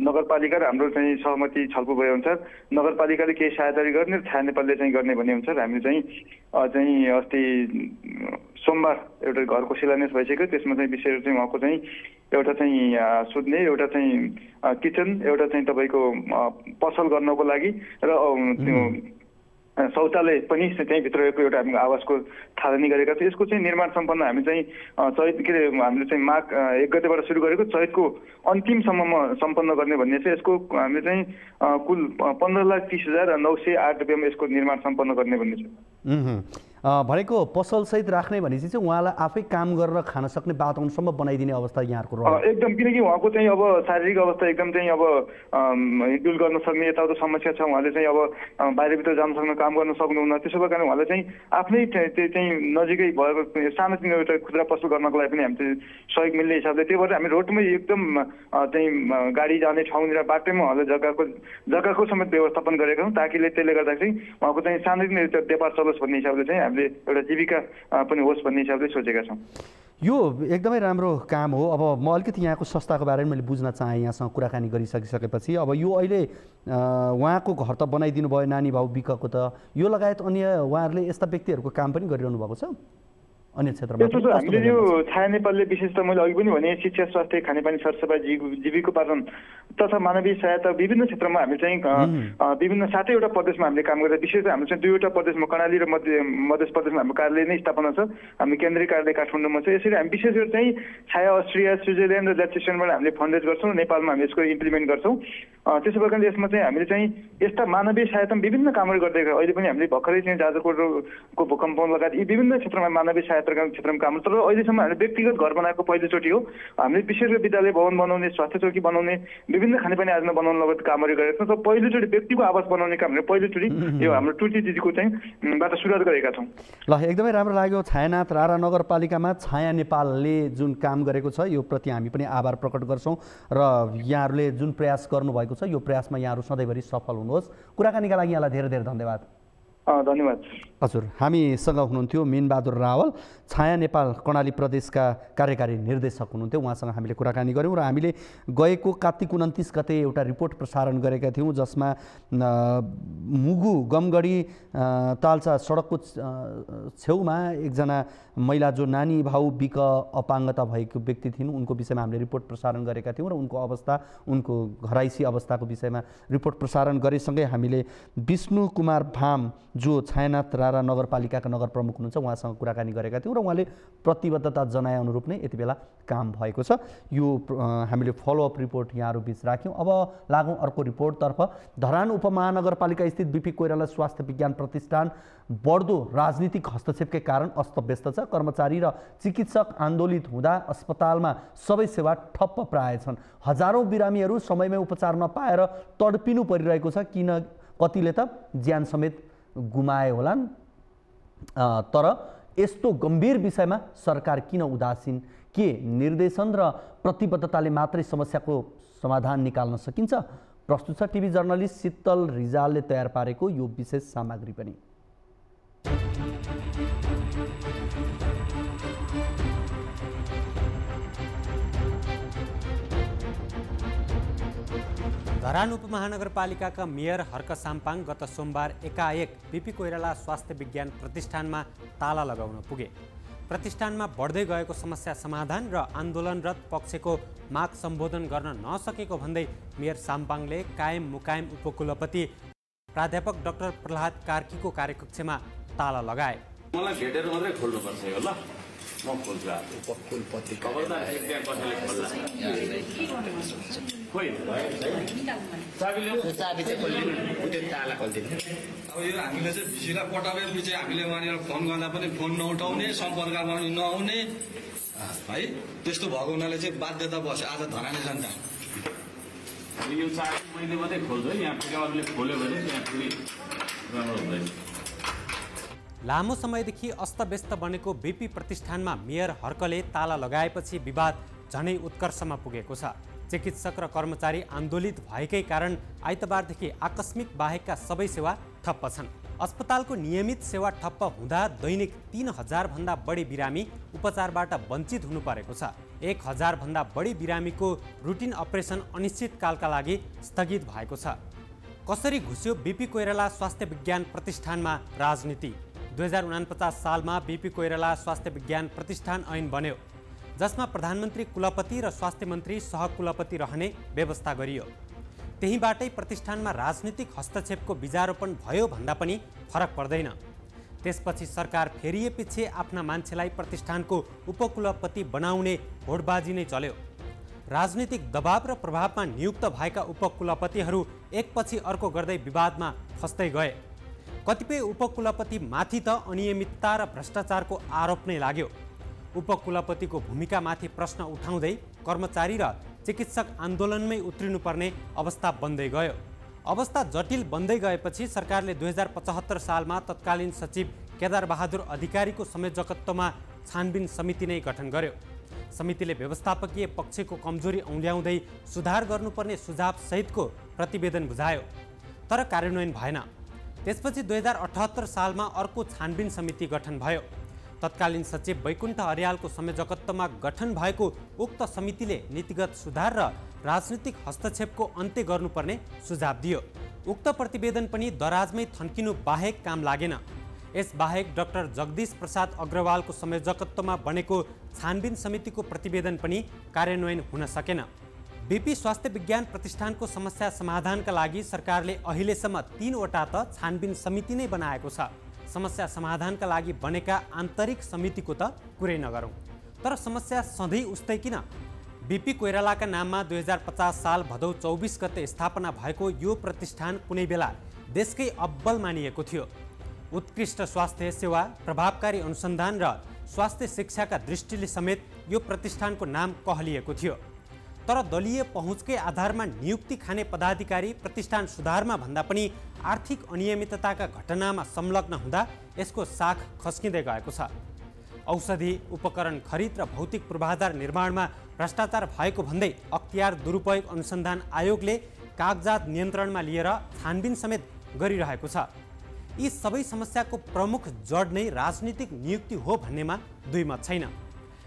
नगरपालिका र हाम्रो चाहिँ सहमति छलफल भए अनुसार नगरपालिकाले केही सहायता गर्ने र छाया नेपालले चाहिँ गर्ने भन्ने अनुसार हामी चाहिँ अस्ति सोमबार एउटा घरको शिलान्यास भइसक्यो। त्यसमा चाहिँ विशेष चाहिँ उहाँको चाहिँ एउटा चाहिँ सुत्ने, एउटा चाहिँ किचन, एउटा चाहिँ तपाईँको पसल गर्नको लागि र शौचालय पनि त्यहीँ भित्र रहेको एउटा हामी आवासको थालनी गरेका थियौँ। यसको चाहिँ निर्माण सम्पन्न हामी चाहिँ चैत हामीले चाहिँ माघ 1 गतेबाट सुरु गरेको, चैतको अन्तिमसम्ममा सम्पन्न गर्ने भन्ने चाहिँ यसको हामीले चाहिँ कुल 15,30,908 रुपियाँमा यसको निर्माण सम्पन्न गर्ने भन्ने छ। भनेको पसलसहित राख्ने भनेपछि चाहिँ उहाँलाई आफै काम गरेर खान सक्ने वातावरणसम्म बनाइदिने अवस्था यहाँको रह्यो एकदम, किनकि उहाँको चाहिँ अब शारीरिक अवस्था एकदम चाहिँ अब हिँडडुल गर्न सक्ने यताउता समस्या छ। उहाँले चाहिँ अब बाहिरभित्र जान सक्ने, काम गर्न सक्नुहुन्न। त्यसो भएर कारण उहाँले चाहिँ आफ्नै चाहिँ नजिकै भएको सानोतिनो एउटा खुद्रा पसल गर्नको लागि पनि हामी चाहिँ सहयोग मिल्ने हिसाबले, त्यही भएर हामी रोडमै एकदम चाहिँ गाडी जाने ठाउँनिर बाटैमा उहाँले जग्गाको समेत व्यवस्थापन गरेका छौँ, ताकि त्यसले गर्दा चाहिँ उहाँको चाहिँ सानोतिनो एउटा व्यापार चलोस् भन्ने हिसाबले चाहिँ हामीले एउटा जीविका पनि होस् भन्ने हिसाबले सोचेका छौँ। यो एकदमै राम्रो काम हो। अब म अलिकति यहाँको संस्थाको बारेमा मैले बुझ्न चाहेँ यहाँसँग कुराकानी गरिसकिसकेपछि। अब यो अहिले उहाँको घर त बनाइदिनु भयो नानी भाउ बिकको, त यो लगायत अन्य उहाँहरूले यस्ता व्यक्तिहरूको काम पनि गरिरहनु भएको छ अन्य क्षेत्रमा? हामीले यो छाया नेपालले विशेष त मैले अघि पनि भने शिक्षा, स्वास्थ्य, खानेपानी, सरसफाइ, जीविकोपार्जन तथा मानवीय सहायता विभिन्न क्षेत्रमा हामी चाहिँ विभिन्न 7वटा प्रदेशमा हामीले काम गर्दा, विशेष हाम्रो चाहिँ 2वटा प्रदेशमा कर्णाली र मध्य प्रदेशमा हाम्रो कार्यालय नै स्थापना छ। हामी केन्द्रीय कार्यालय काठमाडौँमा छ। यसरी हामी विशेष गरी चाहिँ छाया अस्ट्रिया, स्विजरल्यान्ड र ल्याक्सेसनबाट हामीले फन्डेज गर्छौँ, नेपालमा हामी यसको इम्प्लिमेन्ट गर्छौँ। त्यसो भएर यसमा चाहिँ हामीले चाहिँ यस्ता मानवीय सहायता विभिन्न कामहरू गर्दै गयौँ। अहिले पनि हामीले भर्खरै चाहिँ जाजरकोटको भूकम्प लगायत यी विभिन्न क्षेत्रमा मानवीय सहायताका क्षेत्रमा काम, तर अहिलेसम्म हामीले व्यक्तिगत घर बनाएको पहिलोचोटि हो। हामीले विशेष गरी विद्यालय भवन बनाउने, स्वास्थ्य चौकी बनाउने, विभिन्न खानेपानी आयोजना बनाउन लगायत कामहरू गरेका छौँ। तर पहिलोचोटि व्यक्तिको आवास बनाउने काम हामीले पहिलोचोटि यो हाम्रो टुटी दिदीको चाहिँ बाट सुरुवात गरेका छौँ। ल, एकदमै राम्रो लाग्यो। छायानाथ रारा नगरपालिकामा छाया नेपालले जुन काम गरेको छ यो प्रति हामी पनि आभार प्रकट गर्छौँ र यहाँहरूले जुन प्रयास गर्नुभएको छ यो प्रयासमा यहाँहरू सधैँभरि सफल हुनुहोस्। कुराकानीका लागि यहाँलाई धेरै धेरै धन्यवाद। धन्यवाद। हजुर, हामीसँग हुनुहुन्थ्यो मिनबहादुर रावल, छाया नेपाल कर्णाली प्रदेशका कार्यकारी निर्देशक हुनुहुन्थ्यो। उहाँसँग हामीले कुराकानी गऱ्यौँ र हामीले गएको कार्तिक 29 गते एउटा रिपोर्ट प्रसारण गरेका थियौँ जसमा मुगु गमगढी तालचा सडकको छेउमा एकजना महिला जो नानी भाउ बिक अपाङ्गता भएको व्यक्ति थिइन् उनको विषयमा हामीले रिपोर्ट प्रसारण गरेका थियौँ र उनको अवस्था, उनको घराइसी अवस्थाको विषयमा रिपोर्ट प्रसारण गरेसँगै हामीले विष्णु कुमार भाम जो छायानाथ रारा नगरपालिकाका नगर प्रमुख हुनुहुन्छ उहाँसँग कुराकानी गरेका थियौँ र उहाँले प्रतिबद्धता जनाए अनुरूप नै यति बेला काम भएको छ। यो हामीले फलोअप रिपोर्ट यहाँहरू बीच राख्यौँ। अब लागौँ अर्को रिपोर्टतर्फ। धरान उपमहानगरपालिका स्थित बीपी कोइराला स्वास्थ्य विज्ञान प्रतिष्ठान बढ्दो राजनीतिक हस्तक्षेपकै कारण अस्तव्यस्त छ। कर्मचारी र चिकित्सक आन्दोलित हुँदा अस्पतालमा सबै सेवा ठप्प प्राय छन्। हजारौँ बिरामीहरू समयमै उपचार नपाएर तडपिनु परिरहेको छ, किन कतिले त ज्यान समेत गुमाए होलान्। तर यस्तो गम्भीर विषयमा सरकार किन उदासीन? के निर्देशन र प्रतिबद्धताले मात्रै समस्याको समाधान निकाल्न सकिन्छ? प्रस्तुत छ टिभी जर्नलिस्ट शीतल रिजालले तयार पारेको यो विशेष सामग्री पनि। धरान उपमहानगरपालिकाका मेयर हर्क साम्पाङ गत सोमबार एकाएक बीपी कोइराला स्वास्थ्य विज्ञान प्रतिष्ठानमा ताला लगाउन पुगे। प्रतिष्ठानमा बढ्दै गएको समस्या समाधान र आन्दोलनरत पक्षको माग सम्बोधन गर्न नसकेको भन्दै मेयर साम्पाङले कायम मुकायम उपकुलपति प्राध्यापक डाक्टर प्रहलाद कार्कीको कार्यकक्षमा ताला लगाए। मलाई भेटेर मात्रै खोल्नुपर्छ यो, ल म खोल्छु। उपकुलपति चाबी चाहिँ खोलिदिनु, त्यो ताला खोलिदिनु। अब यो हामीले चाहिँ भिसिला पटाएपछि हामीले वहाँनिर फोन गर्दा पनि फोन नउठाउने, सम्पर्कमा नआउने है, त्यस्तो भएको हुनाले चाहिँ बाध्यता बस्यो आज धरानी जनता। यो चाबी मैले मात्रै खोल्छु है, यहाँ फेरि अरूले खोल्यो भने त्यहाँ फेरि राम्रो हुँदैन। लामो समयदेखि अस्तव्यस्त बनेको बीपी प्रतिष्ठानमा मेयर हर्कले ताला लगाएपछि विवाद झनै उत्कर्षमा पुगेको छ। चिकित्सक र कर्मचारी आन्दोलित भएकै कारण आइतबारदेखि आकस्मिक बाहेकका सबै सेवा ठप्प छन्। अस्पतालको नियमित सेवा ठप्प हुँदा दैनिक 3000 भन्दा बढी बिरामी उपचारबाट वञ्चित हुनु परेको छ। 1000 भन्दा बढी बिरामीको रुटिन अपरेसन अनिश्चितकालका लागि स्थगित भएको छ। कसरी घुस्यो बीपी कोइराला स्वास्थ्य विज्ञान प्रतिष्ठानमा राजनीति? 2049 सालमा बीपी कोइराला स्वास्थ्य विज्ञान प्रतिष्ठान ऐन बन्यो, जसमा प्रधानमन्त्री कुलपति र स्वास्थ्य मन्त्री सहकुलपति रहने व्यवस्था गरियो। त्यहीबाटै प्रतिष्ठानमा राजनीतिक हस्तक्षेपको बीजारोपण भयो भन्दा पनि फरक पर्दैन। त्यसपछि सरकार फेरिएपछि आफ्ना मान्छेलाई प्रतिष्ठानको उपकुलपति बनाउने होडबाजी नै चल्यो। राजनीतिक दबाव र प्रभावमा नियुक्त भएका उपकुलपतिहरू एकपछि अर्को गर्दै विवादमा फस्दै गए। कतिपय उपकुलपति माथि त अनियमितता र भ्रष्टाचारको आरोप नै लाग्यो। उपकुलपतिको भूमिकामाथि प्रश्न उठाउँदै कर्मचारी र चिकित्सक आन्दोलनमै उत्रिनुपर्ने अवस्था बन्दै गयो। अवस्था जटिल बन्दै गएपछि सरकारले 2075 सालमा तत्कालीन सचिव केदार बहादुर अधिकारीको संयोजकत्वमा छानबिन समिति नै गठन गर्यो। समितिले व्यवस्थापकीय पक्षको कमजोरी औल्याउँदै सुधार गर्नुपर्ने सुझाव सहितको प्रतिवेदन बुझायो, तर कार्यान्वयन भएन। त्यसपछि 2078 सालमा अर्को छानबिन समिति गठन भयो। तत्कालीन सचिव वैकुण्ठ अर्यालको संयोजकत्वमा गठन भएको उक्त समितिले नीतिगत सुधार र राजनीतिक हस्तक्षेपको अन्त्य गर्नुपर्ने सुझाव दियो। उक्त प्रतिवेदन पनि दराजमै थन्किनु बाहेक काम लागेन। यसबाहेक डाक्टर जगदीश प्रसाद अग्रवालको संयोजकत्वमा बनेको छानबिन समितिको प्रतिवेदन पनि कार्यान्वयन हुन सकेन। बीपी स्वास्थ्य विज्ञान प्रतिष्ठानको समस्या समाधानका लागि सरकारले अहिलेसम्म 3वटा त छानबिन समिति नै बनाएको छ। समस्या समाधानका लागि बनेका आन्तरिक समितिको त कुरै नगरौँ। तर समस्या सधैँ उस्तै किन? बीपी कोइरालाका नाममा 2050 साल भदौ 24 गते स्थापना भएको यो प्रतिष्ठान कुनै बेला देशकै अब्बल मानिएको थियो। उत्कृष्ट स्वास्थ्य सेवा, प्रभावकारी अनुसन्धान र स्वास्थ्य शिक्षाका दृष्टिले समेत यो प्रतिष्ठानको नाम कहलिएको थियो। तर दलीय पहुँचकै आधारमा नियुक्ति खाने पदाधिकारी प्रतिष्ठान सुधारमा भन्दा पनि आर्थिक अनियमितताका घटनामा संलग्न हुँदा यसको साख खस्किँदै गएको छ। औषधि, उपकरण खरिद र भौतिक पूर्वाधार निर्माणमा भ्रष्टाचार भएको भन्दै अख्तियार दुरुपयोग अनुसन्धान आयोगले कागजात नियन्त्रणमा लिएर छानबिन समेत गरिरहेको छ। यी सबै समस्याको प्रमुख जड नै राजनीतिक नियुक्ति हो भन्नेमा दुई मत छैन।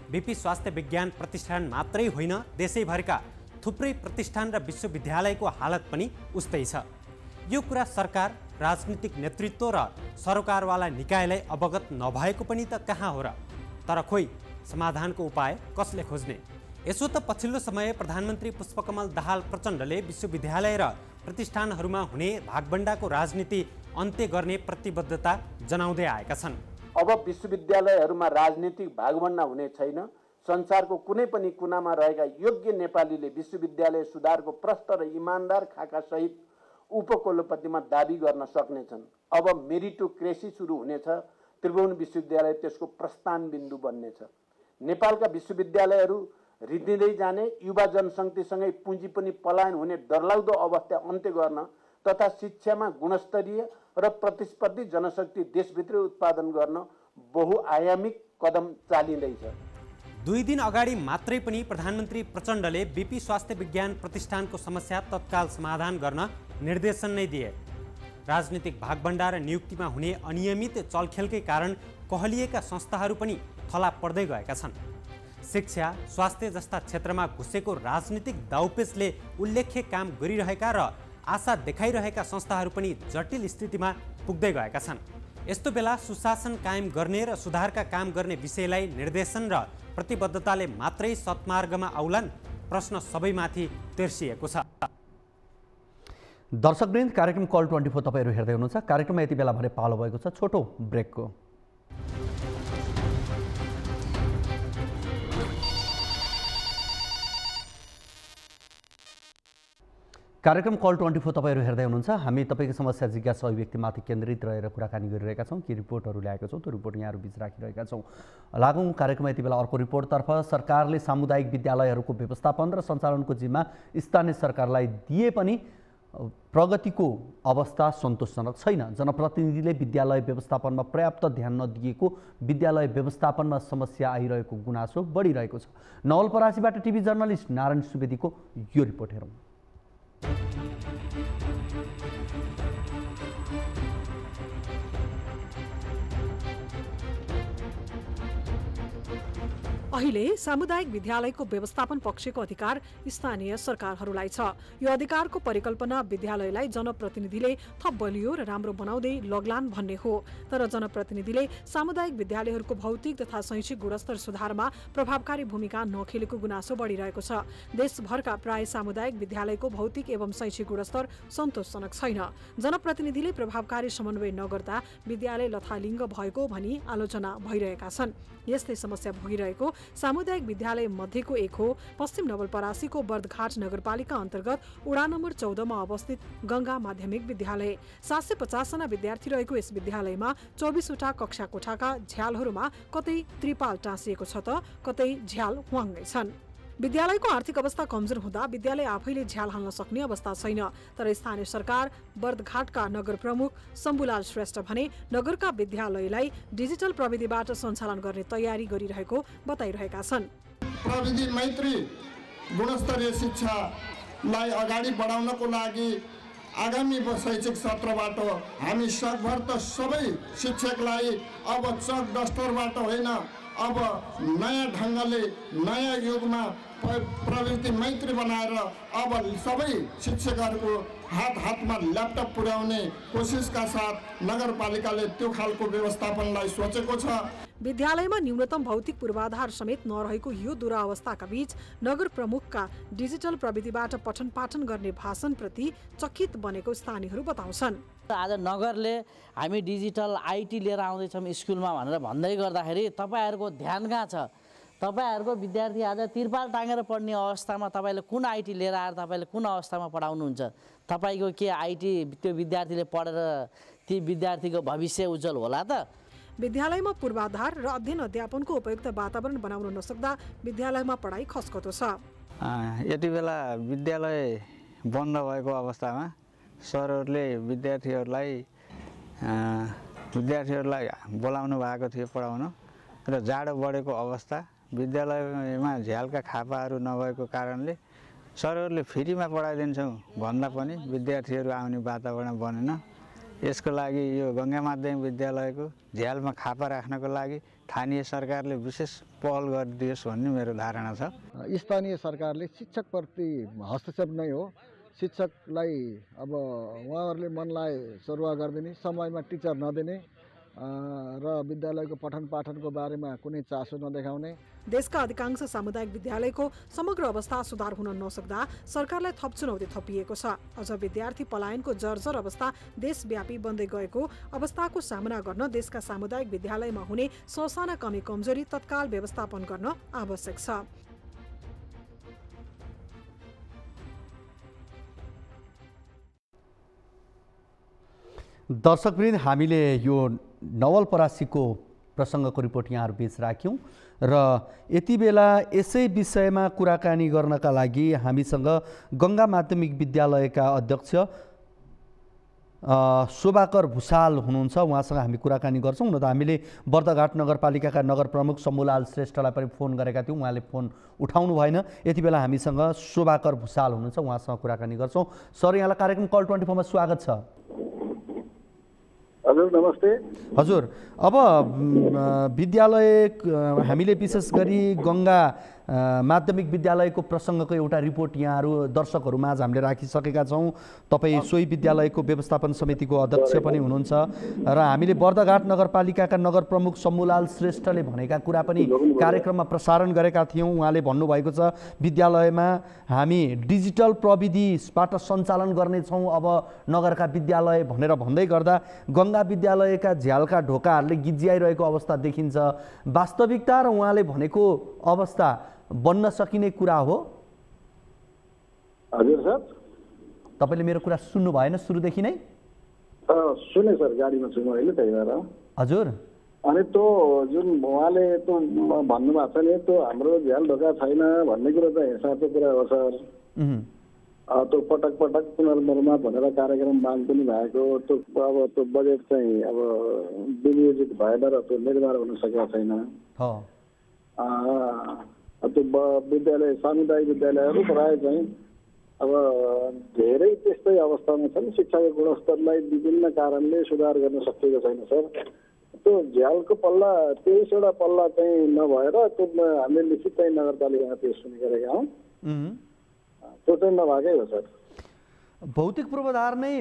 बीपी स्वास्थ्य विज्ञान प्रतिष्ठान मात्रै होइन, देशैभरिका थुप्रै प्रतिष्ठान र विश्वविद्यालयको हालत पनि उस्तै छ। यो कुरा सरकार, राजनीतिक नेतृत्व र सरकारवाला निकायलाई अवगत नभएको पनि त कहाँ हो र? तर खोइ समाधानको उपाय कसले खोज्ने? यसो त पछिल्लो समय प्रधानमन्त्री पुष्पकमल दाहाल प्रचण्डले विश्वविद्यालय र प्रतिष्ठानहरूमा हुने भागबण्डाको राजनीति अन्त्य गर्ने प्रतिबद्धता जनाउँदै आएका छन्। अब विश्वविद्यालयहरूमा राजनीतिक भागभण्डा हुने छैन। संसारको कुनै पनि कुनामा रहेका योग्य नेपालीले विश्वविद्यालय सुधारको प्रष्ट र इमान्दार खाकासहित उपकुलपतिमा दाबी गर्न सक्नेछन्। अब मेरिटोक्रेसी सुरु हुनेछ। त्रिभुवन विश्वविद्यालय त्यसको प्रस्थान बिन्दु बन्नेछ। नेपालका विश्वविद्यालयहरू रित्तिँदै जाने, युवा जनशक्तिसँगै पुँजी पनि पलायन हुने डरलाग्दो अवस्था अन्त्य गर्न तथा शिक्षामा गुणस्तरीय र प्रतिस्पर्धी जनशक्ति देशभित्रै उत्पादन गर्न बहुआयामिक कदम चालिँदैछ। 2 दिन अगाडि मात्रै पनि प्रधानमन्त्री प्रचण्डले बीपी स्वास्थ्य विज्ञान प्रतिष्ठानको समस्या तत्काल समाधान गर्न निर्देशन नै दिए। राजनीतिक भागभण्डा र नियुक्तिमा हुने अनियमित चलखेलकै कारण कहलिएका संस्थाहरू पनि थला पर्दै गएका छन्। शिक्षा, स्वास्थ्य जस्ता क्षेत्रमा घुसेको राजनीतिक दाउपेचले उल्लेख्य काम गरिरहेका र आशा देखाइरहेका संस्थाहरू पनि जटिल स्थितिमा पुग्दै गएका छन्। यस्तो बेला सुशासन कायम गर्ने र सुधारका काम गर्ने विषयलाई निर्देशन र प्रतिबद्धताले मात्रै सत्मार्गमा आउलान्, प्रश्न सबैमाथि तेर्सिएको छ। दर्शकवृन्द, कार्यक्रम कल 24 तपाईहरु हेर्दै हुनुहुन्छ। कार्यक्रममा यति बेला भने पालो भएको छ छोटो ब्रेकको। कार्यक्रम कल 24 तपाईहरु हेर्दै हुनुहुन्छ। हामी तपाईको समस्या जिज्ञासा अभिव्यक्तिमाथि केन्द्रित रहेर कुराकानी गरिरहेका छौं। के रिपोर्टहरू ल्याएका छौं त्यो रिपोर्ट यहाँहरु बीच राखिरहेका छौं। लागौं कार्यक्रममा यति बेला अर्को रिपोर्टतर्फ। सरकारले सामुदायिक विद्यालयहरूको व्यवस्थापन र सञ्चालनको जिम्मा स्थानीय सरकारलाई दिए पनि प्रगतिको अवस्था सन्तोषजनक छैन। जनप्रतिनिधिले विद्यालय व्यवस्थापनमा पर्याप्त ध्यान नदिएको, विद्यालय व्यवस्थापनमा समस्या आइरहेको गुनासो बढिरहेको छ। नवलपरासीबाट टिभी जर्नलिस्ट नारायण सुवेदीको यो रिपोर्ट हेरौं। अहिले सामुदायिक विद्यालयको व्यवस्थापन पक्षको अधिकार स्थानीय सरकारहरूलाई छ। यो अधिकारको परिकल्पना विद्यालयलाई जनप्रतिनिधिले थप बलियो र राम्रो बनाउँदै लग्लान् भन्ने हो। तर जनप्रतिनिधिले सामुदायिक विद्यालयहरूको भौतिक तथा शैक्षिक गुणस्तर सुधारमा प्रभावकारी भूमिका नखेलेको गुनासो बढिरहेको छ। देशभरका प्राय सामुदायिक विद्यालयको भौतिक एवं शैक्षिक गुणस्तर सन्तोषजनक छैन। जनप्रतिनिधिले प्रभावकारी समन्वय नगर्दा विद्यालय लथालिङ्ग भएको भनी आलोचना भइरहेका छन्। यस्तै समस्या भोगिरहेको सामुदायिक विद्यालय मध्येको एक हो पश्चिम नवलपरासीको बर्दघाट नगरपालिका अन्तर्गत वडा नम्बर 14 मा अवस्थित गंगा माध्यमिक विद्यालय। 750 जना विद्यार्थी रहेको यस विद्यालयमा 24 वटा कक्षा कोठाका झ्यालहरूमा कतै त्रिपाल टाँसिएको छ त कतै झ्याल हुवाङ्गै छन्। विद्यालयको आर्थिक अवस्था कमजोर हुँदा विद्यालय आफैले झ्याल हाल्न सक्ने अवस्था छैन। तर स्थानीय सरकार बर्दघाटका नगर प्रमुख शम्भुलाल श्रेष्ठ भने नगरका विद्यालयलाई डिजिटल प्रविधिबाट सञ्चालन गर्ने तयारी गरिरहेको बताइरहेका छन्। प्रविधि मैत्री गुणस्तरीय शिक्षालाई अगाडि बढाउनको लागि आगामी शैक्षिक सत्रबाट हामी सकभर त सबै शिक्षकलाई अब चक डस्टरबाट होइन, अब नयाँ ढङ्गले नयाँ युगमा प्रविधि मैत्री बनाएर अब सबै शिक्षकहरूको हातमा ल्यापटप पुर्याउने कोसिसका साथ नगरपालिकाले त्यो खालको व्यवस्थापनलाई सोचेको छ। विद्यालयमा न्यूनतम भौतिक पूर्वाधार समेत नरहेको यो दुरावस्थाका बीच नगर प्रमुखका डिजिटल प्रविधिबाट पठन पाठन गर्ने भाषणप्रति चकित बनेको स्थानीयहरू बताउँछन्। आज नगरले हामी डिजिटल आइटी लिएर आउँदैछौँ स्कुलमा भनेर भन्दै गर्दाखेरि तपाईँहरूको ध्यान कहाँ छ? तपाईँहरूको विद्यार्थी आज तिरपाल टाँगेर पढ्ने अवस्थामा तपाईँले कुन आइटी लिएर आएर तपाईँले कुन अवस्थामा पढाउनुहुन्छ? तपाईँको के आइटी त्यो विद्यार्थीले पढेर ती विद्यार्थीको भविष्य उज्जवल होला त? विद्यालयमा पूर्वाधार र अध्ययन अध्यापनको उपयुक्त वातावरण बनाउन नसक्दा विद्यालयमा पढाइ खस्कतो छ। यति बेला विद्यालय बन्द भएको अवस्थामा सरहरूले विद्यार्थीहरूलाई बोलाउनु भएको थियो पढाउन र जाडो बढेको अवस्था, विद्यालयमा झ्यालका खापाहरू नभएको कारणले सरहरूले फ्रीमा पढाइदिन्छौँ भन्दा पनि विद्यार्थीहरू आउने वातावरण बनेन। यसको लागि यो गङ्गा माध्यमिक विद्यालयको झ्यालमा खापा राख्नको लागि स्थानीय सरकारले विशेष पहल गरिदियोस् भन्ने मेरो धारणा छ। स्थानीय सरकारले शिक्षकप्रति हस्तक्षेप नै हो। शिक्षकलाई अब उहाँहरूले मनलाई सरुवा गरिदिने, समयमा टिचर नदिने र विद्यालयको पठन पाठनको बारेमा कुनै चासो नदेखाउने। देशका अधिकांश सामुदायिक विद्यालयको समग्र अवस्था सुधार हुन नसक्दा सरकारलाई थप चुनौती थपिएको छ। अझ विद्यार्थी पलायनको जर्जर अवस्था देशव्यापी बन्दै गएको अवस्थाको सामना गर्न देशका सामुदायिक विद्यालयमा हुने ससाना कमी कमजोरी तत्काल व्यवस्थापन गर्न आवश्यक छ। दर्शकवृन्द, हामीले यो नवलपरासीको प्रसङ्गको रिपोर्ट यहाँहरू बीच राख्यौँ र यति बेला यसै विषयमा कुराकानी गर्नका लागि हामीसँग गङ्गा माध्यमिक विद्यालयका अध्यक्ष शोभाकर भुषाल हुनुहुन्छ। उहाँसँग हामी कुराकानी गर्छौँ। न त हामीले बर्दघाट नगरपालिकाका नगर प्रमुख शम्भुलाल श्रेष्ठलाई पनि फोन गरेका थियौँ, उहाँले फोन उठाउनु भएन। यति बेला हामीसँग शोभाकर भुषाल हुनुहुन्छ, उहाँसँग कुराकानी गर्छौँ। सर, यहाँलाई कार्यक्रम कल 24 मा स्वागत छ। हजुर नमस्ते। हजुर, अब विद्यालय हामीले विशेष गरी गङ्गा माध्यमिक विद्यालयको प्रसङ्गको एउटा रिपोर्ट यहाँहरू दर्शकहरूमाझ हामीले राखिसकेका छौँ। तपाईँ सोही विद्यालयको व्यवस्थापन समितिको अध्यक्ष पनि हुनुहुन्छ र हामीले बर्दघाट नगरपालिकाका नगर प्रमुख शम्भुलाल श्रेष्ठले भनेका कुरा पनि कार्यक्रममा प्रसारण गरेका थियौँ। उहाँले भन्नुभएको छ विद्यालयमा हामी डिजिटल प्रविधिबाट सञ्चालन गर्नेछौँ अब नगरका विद्यालय भनेर भन्दै गर्दा गङ्गा विद्यालयका झ्यालका ढोकाहरूले गिज्याइरहेको अवस्था देखिन्छ। वास्तविकता र उहाँले भनेको अवस्था बन्न सकिने कुरा हो? हजुर सर, तपाईँले मेरो कुरा सुन्नु भएन सुरुदेखि नै? सुने सर, गाडीमा छु म होइन, त्यही भएर। हजुर, अनि त्यो जुन उहाँले त्यो भन्नुभएको छ नि, त्यो हाम्रो झ्याल ढोका छैन भन्ने कुरो त हिसाबको कुरा हो सर। त्यो पटक पटक पुनर्निर्माण भनेर कार्यक्रम माग पनि भएको, त्यो अब त्यो बजेट चाहिँ अब विनियोजित भएन र त्यो निर्माण हुन सकेको छैन। त्यो विद्यालय सामुदायिक विद्यालयहरू प्रायः चाहिँ अब धेरै त्यस्तै अवस्थामा छन्। शिक्षाको गुणस्तरलाई विभिन्न कारणले सुधार गर्न सकिएको छैन सर। त्यो झ्यालको पल्ला 23वटा पल्ला चाहिँ नभएर त्यो हामीले लिखित चाहिँ नगरपालिकामा पेश पनि गरेका हौँ, त्यो चाहिँ नभएकै हो सर। भौतिक पूर्वाधार नै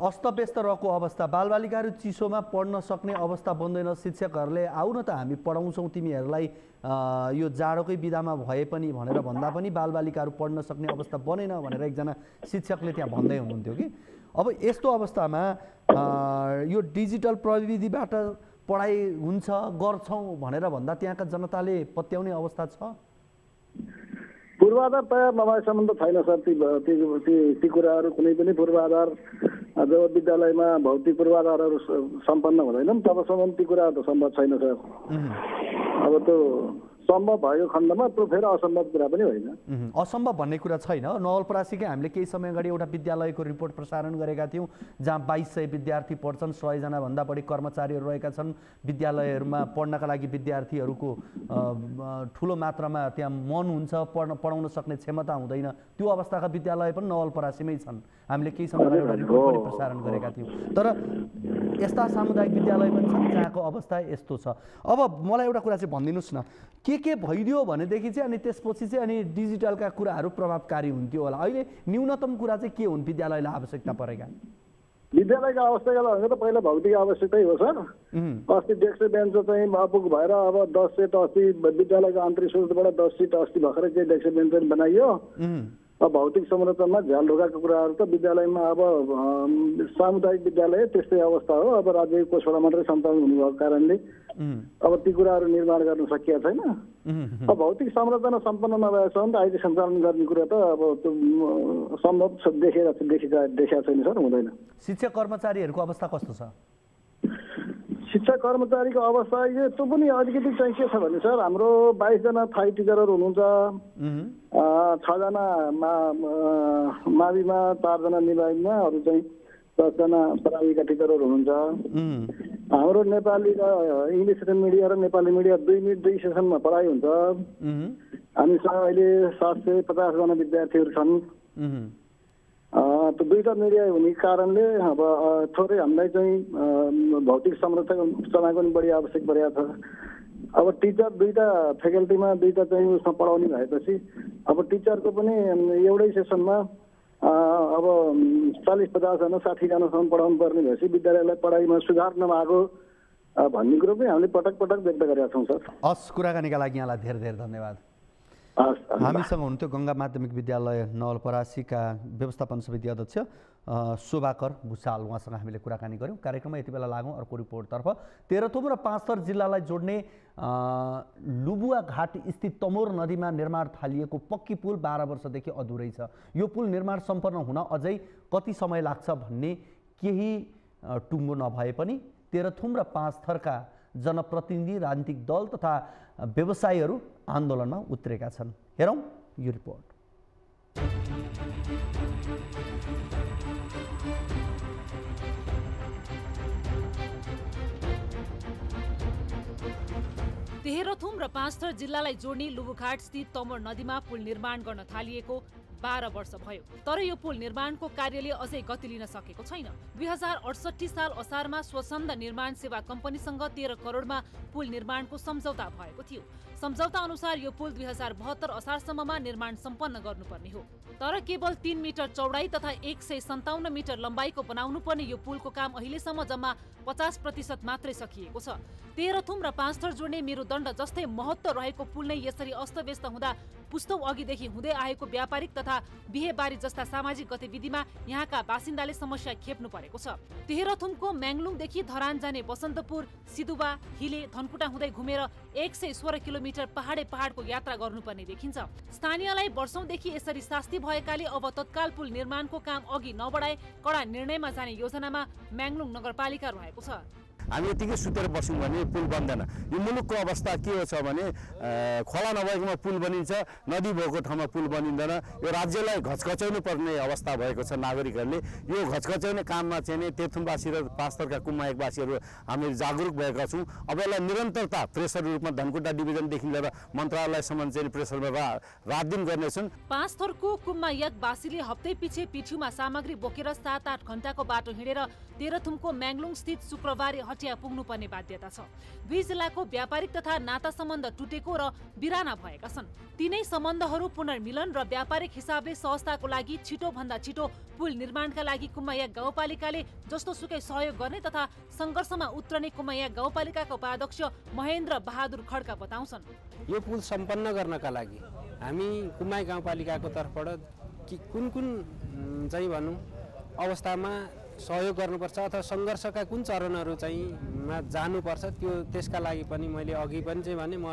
अस्तव्यस्त रहेको अवस्था, बालबालिकाहरू चिसोमा पढ्न सक्ने अवस्था बन्दैन। शिक्षकहरूले आउ न त हामी पढाउँछौँ तिमीहरूलाई यो जाडोकै बिदामा भए पनि भनेर भन्दा पनि बालबालिकाहरू पढ्न सक्ने अवस्था बनेन भनेर एकजना शिक्षकले त्यहाँ भन्दै हुनुहुन्थ्यो कि अब यस्तो अवस्थामा यो डिजिटल प्रविधिबाट पढाइ हुन्छ गर्छौँ भनेर भन्दा त्यहाँका जनताले पत्याउने अवस्था छ? पूर्वाधार तयार नभएसम्म त छैन सर। ती कुराहरू कुनै पनि पूर्वाधार जब विद्यालयमा भौतिक पूर्वाधारहरू सम्पन्न हुँदैनन् तबसम्म ती कुराहरू त सम्भव छैन सर। अब त्यो सम्भव भएको खण्डमा त्यो फेरि असम्भव कुरा पनि होइन। असम्भव भन्ने कुरा छैन। नवलपरासीकै हामीले केही समय अगाडि एउटा विद्यालयको रिपोर्ट प्रसारण गरेका थियौँ जहाँ 2200 विद्यार्थी पढ्छन्, 100 भन्दा बढी कर्मचारीहरू रहेका छन्। विद्यालयहरूमा पढ्नका लागि विद्यार्थीहरूको ठुलो मात्रामा त्यहाँ मन हुन्छ, पढाउन सक्ने क्षमता हुँदैन। त्यो अवस्थाका विद्यालय पनि नवलपरासीमै छन्। हामीले केही समय अगाडि एउटा रिपोर्ट पनि प्रसारण गरेका थियौँ। तर यस्ता सामुदायिक विद्यालय पनि छन् जहाँको अवस्था यस्तो छ। अब मलाई एउटा कुरा चाहिँ भनिदिनुहोस् न, के भइदियो भनेदेखि चाहिँ अनि त्यसपछि चाहिँ अनि डिजिटलका कुराहरू प्रभावकारी हुन्थ्यो होला। अहिले न्यूनतम कुरा चाहिँ के हुन् विद्यालयलाई आवश्यकता परेका? विद्यालयको आवश्यकता भनेको त पहिला भौतिक आवश्यकतै हो सर। अस्ति डेस्क बेन्च चाहिँ अपुग भएर अब 10 सिट अस्ति विद्यालयको आन्तरिक स्रोतबाट 10 सिट अस्ति भर्खरै चाहिँ डेस्क बेन्च पनि बनाइयो। अब भौतिक संरचनामा झ्याल ढोकाको कुराहरू त विद्यालयमा अब सामुदायिक विद्यालय त्यस्तै अवस्था हो। अब राज्य कोषबाट मात्रै सञ्चालन हुनुभएको कारणले अब ती कुराहरू निर्माण गर्न सकिएको छैन। अब भौतिक संरचना सम्पन्न नभएसम्म त आइटी सञ्चालन गर्ने कुरा त अब त्यो सम्भव देखेका छैन सर, हुँदैन। शिक्षक कर्मचारीहरूको अवस्था कस्तो छ? शिक्षक कर्मचारीको अवस्था त्यो पनि अलिकति चाहिँ के छ भने सर, हाम्रो 22 जना थाई टिचरहरू हुनुहुन्छ, 6 जना माविमा, 4 जना निवाईमा, अरू चाहिँ 10 जना प्राविका टिचरहरू हुनुहुन्छ। हाम्रो नेपाली र इङ्ग्लिस मिडिया र नेपाली मिडिया 2 सेसनमा पढाइ हुन्छ। हामीसँग अहिले 750 जना विद्यार्थीहरू छन्। त्यो 2टा मिडिया हुने कारणले अब थोरै हामीलाई चाहिँ भौतिक संरचनाको पनि बढी आवश्यक परेको छ। अब टिचर 2टा फ्याकल्टीमा 2टा चाहिँ उसमा पढाउने भएपछि अब टिचरको पनि एउटै सेसनमा अब 40-50 जना 60 जनासम्म पढाउनु पर्ने भएपछि विद्यालयलाई पढाइमा सुधार नभएको भन्ने कुरो पनि हामीले पटक पटक व्यक्त गरेका छौँ सर। हस्, कुराकानीका लागि यहाँलाई धेरै धेरै धन्यवाद। हामीसँग हुनुहुन्थ्यो गङ्गा माध्यमिक विद्यालय नवलपरासीका व्यवस्थापन समिति अध्यक्ष शोभाकर भुसाल, उहाँसँग हामीले कुराकानी गऱ्यौँ। कार्यक्रममा यति बेला लागौँ अर्को रिपोर्टतर्फ। तेह्रथुम र पाँचथर जिल्लालाई जोड्ने लुबुवा घाट स्थित तमोर नदीमा निर्माण थालिएको पक्की पुल 12 वर्षदेखि अधुरै छ। यो पुल निर्माण सम्पन्न हुन अझै कति समय लाग्छ भन्ने केही टुङ्गो नभए पनि तेह्रथुम र पाँचथरका जनप्रतिनिधि, राजनीतिक दल तथा व्यवसायीहरू आन्दोलनमा उत्रेका छन्। हेरौँ यो रिपोर्ट। तेह्रथुम र पाँचथर जिल्लालाई जोड्ने लुबुघाट स्थित तमोर नदीमा पुल निर्माण गर्न थालिएको 12 वर्ष भयो, तर यो पुल निर्माणको कार्यले अझै गति लिन सकेको छैन। 2068 साल असारमा स्वच्छन्द निर्माण सेवा कम्पनीसँग 13 करोडमा पुल निर्माणको सम्झौता भएको थियो। सम्झौता अनुसार यो पुल 2072 असारसम्ममा निर्माण सम्पन्न गर्नुपर्ने हो, तर केवल 3 मिटर चौडाइ तथा 157 मिटर लम्बाइको बनाउनु पर्ने यो पुलको काम अहिलेसम्म जम्मा 50% मात्रै सकिएको छ। तेह्रथुम र पाँचथर जोड्ने मेरुदण्ड जस्तै महत्त्व रहेको पुल नै यसरी अस्तव्यस्त हुँदा पुस्तौं अघिदेखि हुँदै आएको व्यापारिक तथा बिहेबारी जस्ता सामाजिक गतिविधिमा यहाँका बासिन्दाले समस्या खेप्नु परेको छ। तेह्रथुमको म्याङ्लुङदेखि धरान जाने बसन्तपुर, सिधुवा, हिले, धनकुटा हुँदै घुमेर 116 किलोमिटर पहाडको यात्रा गर्नुपर्ने देखिन्छ। स्थानीयलाई वर्षौंदेखि यसरी शास्ति भएकाले अब तत्काल पुल निर्माणको काम अघि नबढाए कडा निर्णयमा जाने योजनामा म्याङ्लुङ नगरपालिका रहेको छ। हामी यतिकै सुतेर बस्यौँ भने पुल बन्दैन। यो मुलुकको अवस्था के हो छ भने खोला नभएकोमा पुल बनिन्छ, नदी भएको ठाउँमा पुल बनिँदैन। यो राज्यलाई घचघच्याउनु पर्ने अवस्था भएको छ। नागरिकहरूले यो घचघच्याउने काममा चाहिँ तेह्रथुमवासी र पाँचथरका कुमायकवासीहरू हामी जागरुक भएका छौँ। अब यसलाई निरन्तरता प्रेसर रूपमा धनकुटा डिभिजनदेखि लिएर मन्त्रालयसम्म चाहिँ प्रेसरमा रात दिन गर्नेछन्। पाँचथरको कुमायकवासीले हप्तै पछि पिठ्युमा सामग्री बोकेर 7-8 घण्टाको बाटो हिँडेर तेह्रथुमको म्याङ्लुङ स्थित शुक्रबारे हटिया पुग्नुपर्ने बाध्यता छ। दुई जिल्लाको व्यापारिक तथा नाता सम्बन्ध टुटेको र बिराना भएका छन्। तीनै सम्बन्धहरू पुनर्मिलन र व्यापारिक हिसाबले सहजताको लागि छिटोभन्दा छिटो पुल निर्माणका लागि कुमायक गाउँपालिकाले जस्तो सुकै सहयोग गर्ने तथा सङ्घर्षमा उत्रने कुमायक गाउँपालिकाका उपाध्यक्ष महेन्द्र बहादुर खड्का बताउँछन्। यो पुल सम्पन्न गर्नका लागि हामी कुमायक गाउँपालिकाको तर्फबाट कुन चाहिँ भनौँ अवस्थामा सहयोग गर्नुपर्छ अथवा सङ्घर्षका कुन चरणहरू चाहिँ जानुपर्छ त्यसका लागि पनि मैले अघि पनि चाहिँ भने म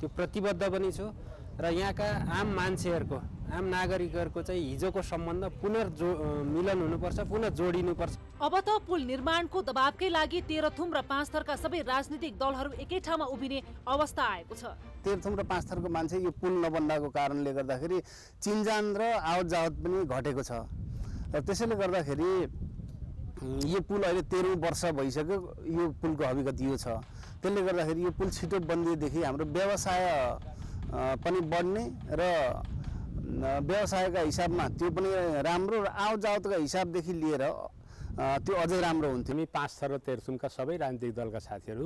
त्यो प्रतिबद्ध पनि छु र यहाँका आम मान्छेहरूको, आम नागरिकहरूको चाहिँ हिजोको सम्बन्ध पुनर्मिलन हुनुपर्छ, पुनः जोडिनुपर्छ। अब त पुल निर्माणको दबावकै लागि तेह्रथुम र पाँचथरका सबै राजनीतिक दलहरू एकै ठाउँमा उभिने अवस्था आएको छ। तेह्रथुम र पाँचथरको मान्छे यो पुल नबन्दाको कारणले गर्दाखेरि चिनजान र आवत जावत पनि घटेको छ र त्यसैले गर्दाखेरि यो पुल अहिले 13 वर्ष भइसक्यो। यो पुलको हकीकत यो छ। त्यसले गर्दाखेरि यो पुल छिटो बन्दिएदेखि हाम्रो व्यवसाय पनि बढ्ने र व्यवसायका हिसाबमा त्यो पनि राम्रो र आवत जावतका हिसाबदेखि लिएर त्यो अझै राम्रो हुन्थ्यो। हामी पाँचथर र तेह्रथुमका सबै राजनीतिक दलका साथीहरू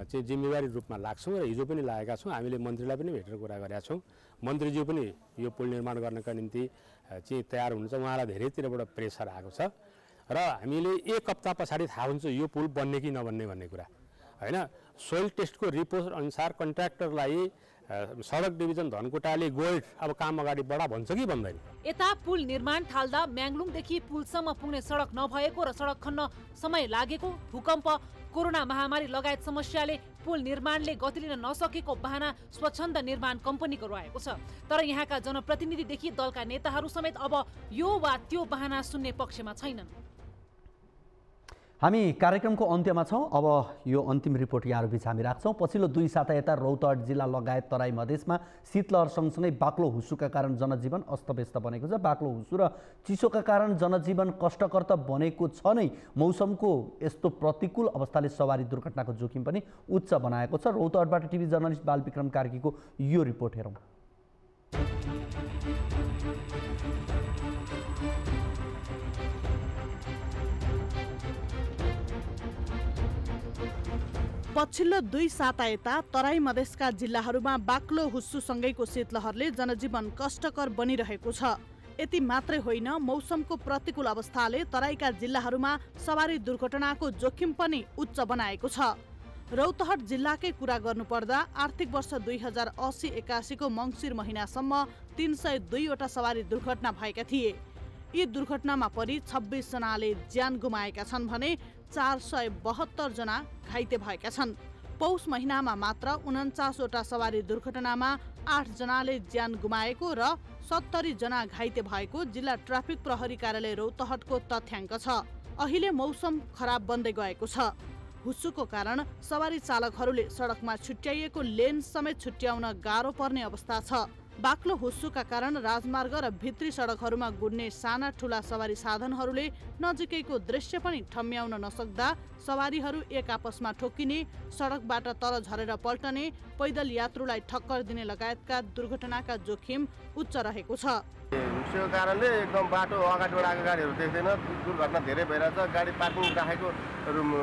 चाहिँ जिम्मेवारी रूपमा लाग्छौँ र हिजो पनि लागेका छौँ। हामीले मन्त्रीलाई पनि भेटेर कुरा गरेका छौँ। मन्त्रीज्यू पनि यो पुल निर्माण गर्नका निम्ति चाहिँ तयार हुनुहुन्छ। उहाँलाई धेरैतिरबाट प्रेसर आएको छ र हामीले 1 हप्ता पछाडि थाहा हुन्छ यो पुल बन्ने कि नबन्ने भन्ने कुरा हैन। सोइल टेस्टको रिपोर्ट अनुसार कन्ट्र्याक्टरलाई सडक डिभिजन धनकुटाले गोल्ड अब काम अगाडि बढा भन्छ कि भन्दैन। यता पुल निर्माण थाल्दा म्याङ्लुङदेखि पुलसम्म पुग्ने सडक नभएको र सडक खन्न समय लागेको, भूकम्प, कोरोना महामारी लगायत समस्याले पुल निर्माणले गति लिन नसकेको बहाना स्वच्छन्द निर्माण कम्पनीको रहेको छ। तर यहाँका जनप्रतिनिधिदेखि दलका नेताहरू समेत अब यो वा त्यो बहाना सुन्ने पक्षमा छैनन्। हामी कार्यक्रमको अन्त्यमा छौँ। अब यो अन्तिम रिपोर्ट यहाँहरूबिच हामी राख्छौँ। पछिल्लो 2 साता यता रौतहट जिल्ला लगायत तराई मधेसमा शीतलहर सँगसँगै बाक्लो हुस्सुका कारण जनजीवन अस्तव्यस्त बनेको छ। बाक्लो हुस्सु र चिसोका कारण जनजीवन कष्टकर त बनेको छ नै, मौसमको यस्तो प्रतिकूल अवस्थाले सवारी दुर्घटनाको जोखिम पनि उच्च बनाएको छ। रौतहटबाट टिभी जर्नलिस्ट बालविक्रम कार्कीको यो रिपोर्ट हेरौँ। पछिल्लो 2 साता यता तराई मधेसका जिल्लाहरूमा बाक्लो हुस्सुसँगैको शीतलहरले जनजीवन कष्टकर बनिरहेको छ। यति मात्रै होइन, मौसमको प्रतिकूल अवस्थाले तराईका जिल्लाहरूमा सवारी दुर्घटनाको जोखिम पनि उच्च बनाएको छ। रौतहट जिल्लाकै कुरा गर्नुपर्दा आर्थिक वर्ष 2080-81 को मङ्सिर महिनासम्म 302वटा सवारी दुर्घटना भएका थिए। यी दुर्घटनामा परि 26 जनाले ज्यान गुमाएका छन् भने 472 जना घाइते भएका छन्। पौष महिनामा मात्र 49वटा सवारी दुर्घटनामा 8 जनाले ज्यान गुमाएको र 70 जना घाइते भएको जिल्ला ट्राफिक प्रहरी कार्यालय रौतहटको तथ्याङ्क छ। अहिले मौसम खराब बन्दै गएको छ। हुस्सुको कारण सवारी चालकहरूले सडकमा छुट्याइएको लेन समेत छुट्याउन गाह्रो पर्ने अवस्था छ। बाक्लो हुस्सुका कारण राजमार्ग र भित्री सडकहरूमा गुड्ने साना ठुला सवारी साधनहरूले नजिकैको दृश्य पनि ठम्म्याउन नसक्दा सवारीहरू एक आपसमा ठोकिने, सडकबाट तल झरेर पल्टने, पैदल यात्रुलाई ठक्कर दिने लगायतका दुर्घटनाका जोखिम उच्च रहेको छ। हुस्सेको कारणले एकदम बाटो अगाडिबाट आएको गाडीहरू देख्दैन, दुर्घटना धेरै भइरहेछ। गाडी पार्किङ राखेको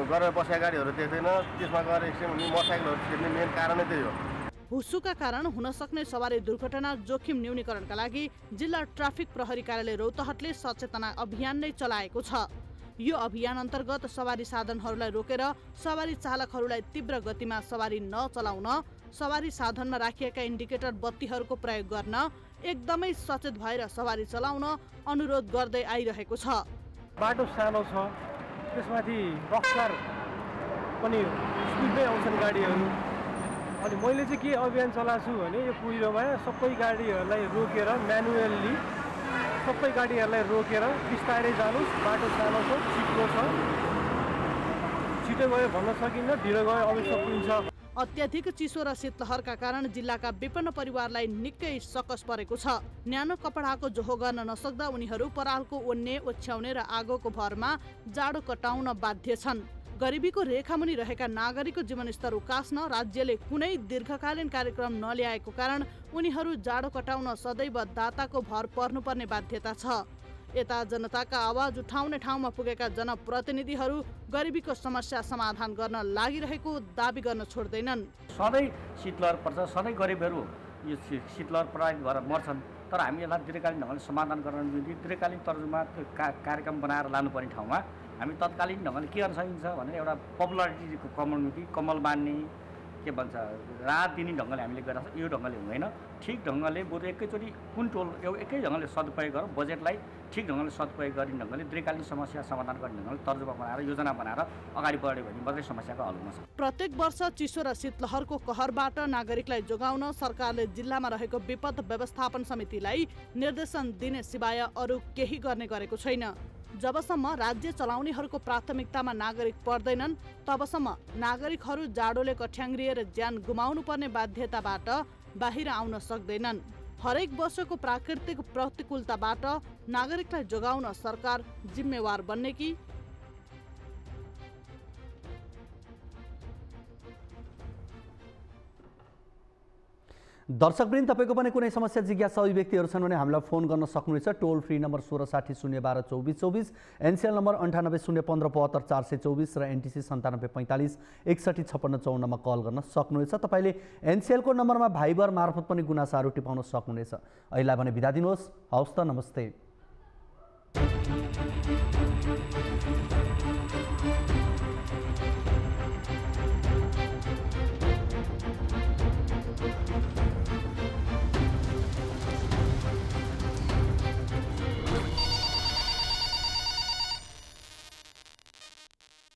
गरेर बसेका गाडीहरू देख्दैन, त्यसमा गएर एक्सिडेन्ट हुने, मोटरसाइकलहरू छिर्ने मेन कारणै त्यही हो। हुस्सुका कारण हुन सक्ने सवारी दुर्घटना जोखिम न्यूनीकरणका लागि जिल्ला ट्राफिक प्रहरी कार्यालय रौतहटले सचेतना अभियान नै चलाएको छ। यो अभियान अन्तर्गत सवारी साधनहरूलाई रोकेर सवारी चालकहरूलाई तीव्र गतिमा सवारी नचलाउन, सवारी साधनमा राखिएका इन्डिकेटर बत्तीहरूको प्रयोग गर्न, एकदमै सचेत भएर सवारी चलाउन अनुरोध गर्दै आइरहेको छ। बाटो सानो छ, त्यसमाथि रफ्तार पनि स्पिडमै आउँछन् गाडीहरू। अनि मैले चाहिँ के अभियान चलाएको छु भने यो कुहिरोमा सबै गाडीहरूलाई रोकेर म्यानुअल्ली सबै गाडीहरूलाई रोकेर बिस्तारै जानुहोस्, बाटो सानो छ, चिप्लो छ, छिटो गयो भन्न सकिन्न, ढिलो गयो अवश्य पुगिन्छ। अत्याधिक चिसो र शीतलहरका कारण जिल्लाका विपन्न परिवारलाई निकै सकस परेको छ। न्यानो कपडाको जोहो गर्न नसक्दा उनीहरू परालको ओन्ने, ओछ्याउने र आगोको भरमा जाडो कटाउन बाध्य छन्। गरिबीको रेखामुनि रहेका नागरिकको जीवनस्तर उकास्न राज्यले कुनै दीर्घकालीन कार्यक्रम नल्याएको कारण उनीहरू जाडो कटाउन सदैव दाताको भर पर्नुपर्ने बाध्यता छ। यता जनताका आवाज उठाउने ठाउँमा पुगेका जनप्रतिनिधिहरू गरिबीको समस्या समाधान गर्न लागिरहेको दाबी गर्न छोड्दैनन्। सधैँ शीतलहर पर्छ, सधैँ गरिबहरू यो शीतलहर प्रभावित भएर मर्छन्, तर हामी यसलाई दीर्घकालीन ढङ्गले समाधान गर्न निम्ति दीर्घकालीन तर्जुमा त्यो कार्यक्रम बनाएर लानुपर्ने ठाउँमा हामी तत्कालीन ढङ्गले के गर्न सकिन्छ भनेर एउटा पपुलारिटीको कमल बाँध्ने, के भन्छ, राहत दिने ढङ्गले हामीले गरेर यो ढङ्गले हुँदैन। ठिक ढङ्गले बरु एकैचोटि कुन टोल एकै ढङ्गले सदुपयोग गरेर बजेटलाई ठिक ढङ्गले सदुपयोग गर्ने ढङ्गले दीर्घकालीन समस्या समाधान गर्ने ढङ्गले तर्जुमा बनाएर योजना बनाएर अगाडि बढ्यो भने मात्रै समस्याको हल हुन सक्छ। प्रत्येक वर्ष चिसो र शीतलहरको कहरबाट नागरिकलाई जोगाउन सरकारले जिल्लामा रहेको विपद व्यवस्थापन समितिलाई निर्देशन दिने सिवाय अरू केही गर्ने गरेको छैन। जबसम्म राज्य चलाउनेहरूको प्राथमिकतामा नागरिक पर्दैनन् तबसम्म नागरिकहरू जाडोले कठ्याङ्ग्रिएर ज्यान गुमाउनु पर्ने बाध्यताबाट बाहिर आउन सक्दैनन्। हरेक वर्षको प्राकृतिक प्रतिकूलताबाट नागरिकलाई जोगाउन सरकार जिम्मेवार बन्ने कि दर्शकवृन्द, तपाईँको पनि कुनै समस्या जिज्ञासा अभिव्यक्तिहरू छन् भने हामीलाई फोन गर्न सक्नुहुनेछ। टोल फ्री नम्बर 1660 012 2424, एनसीएल नम्बर 98 015 72 424 र एनटिसी 9745 61 56 54 मा कल गर्न सक्नुहुनेछ। तपाईँले एनसीएलको नम्बरमा भाइबर मार्फत पनि गुनासाहरू टिपाउन सक्नुहुनेछ। अहिले भने बिदा दिनुहोस्। हवस् त, नमस्ते।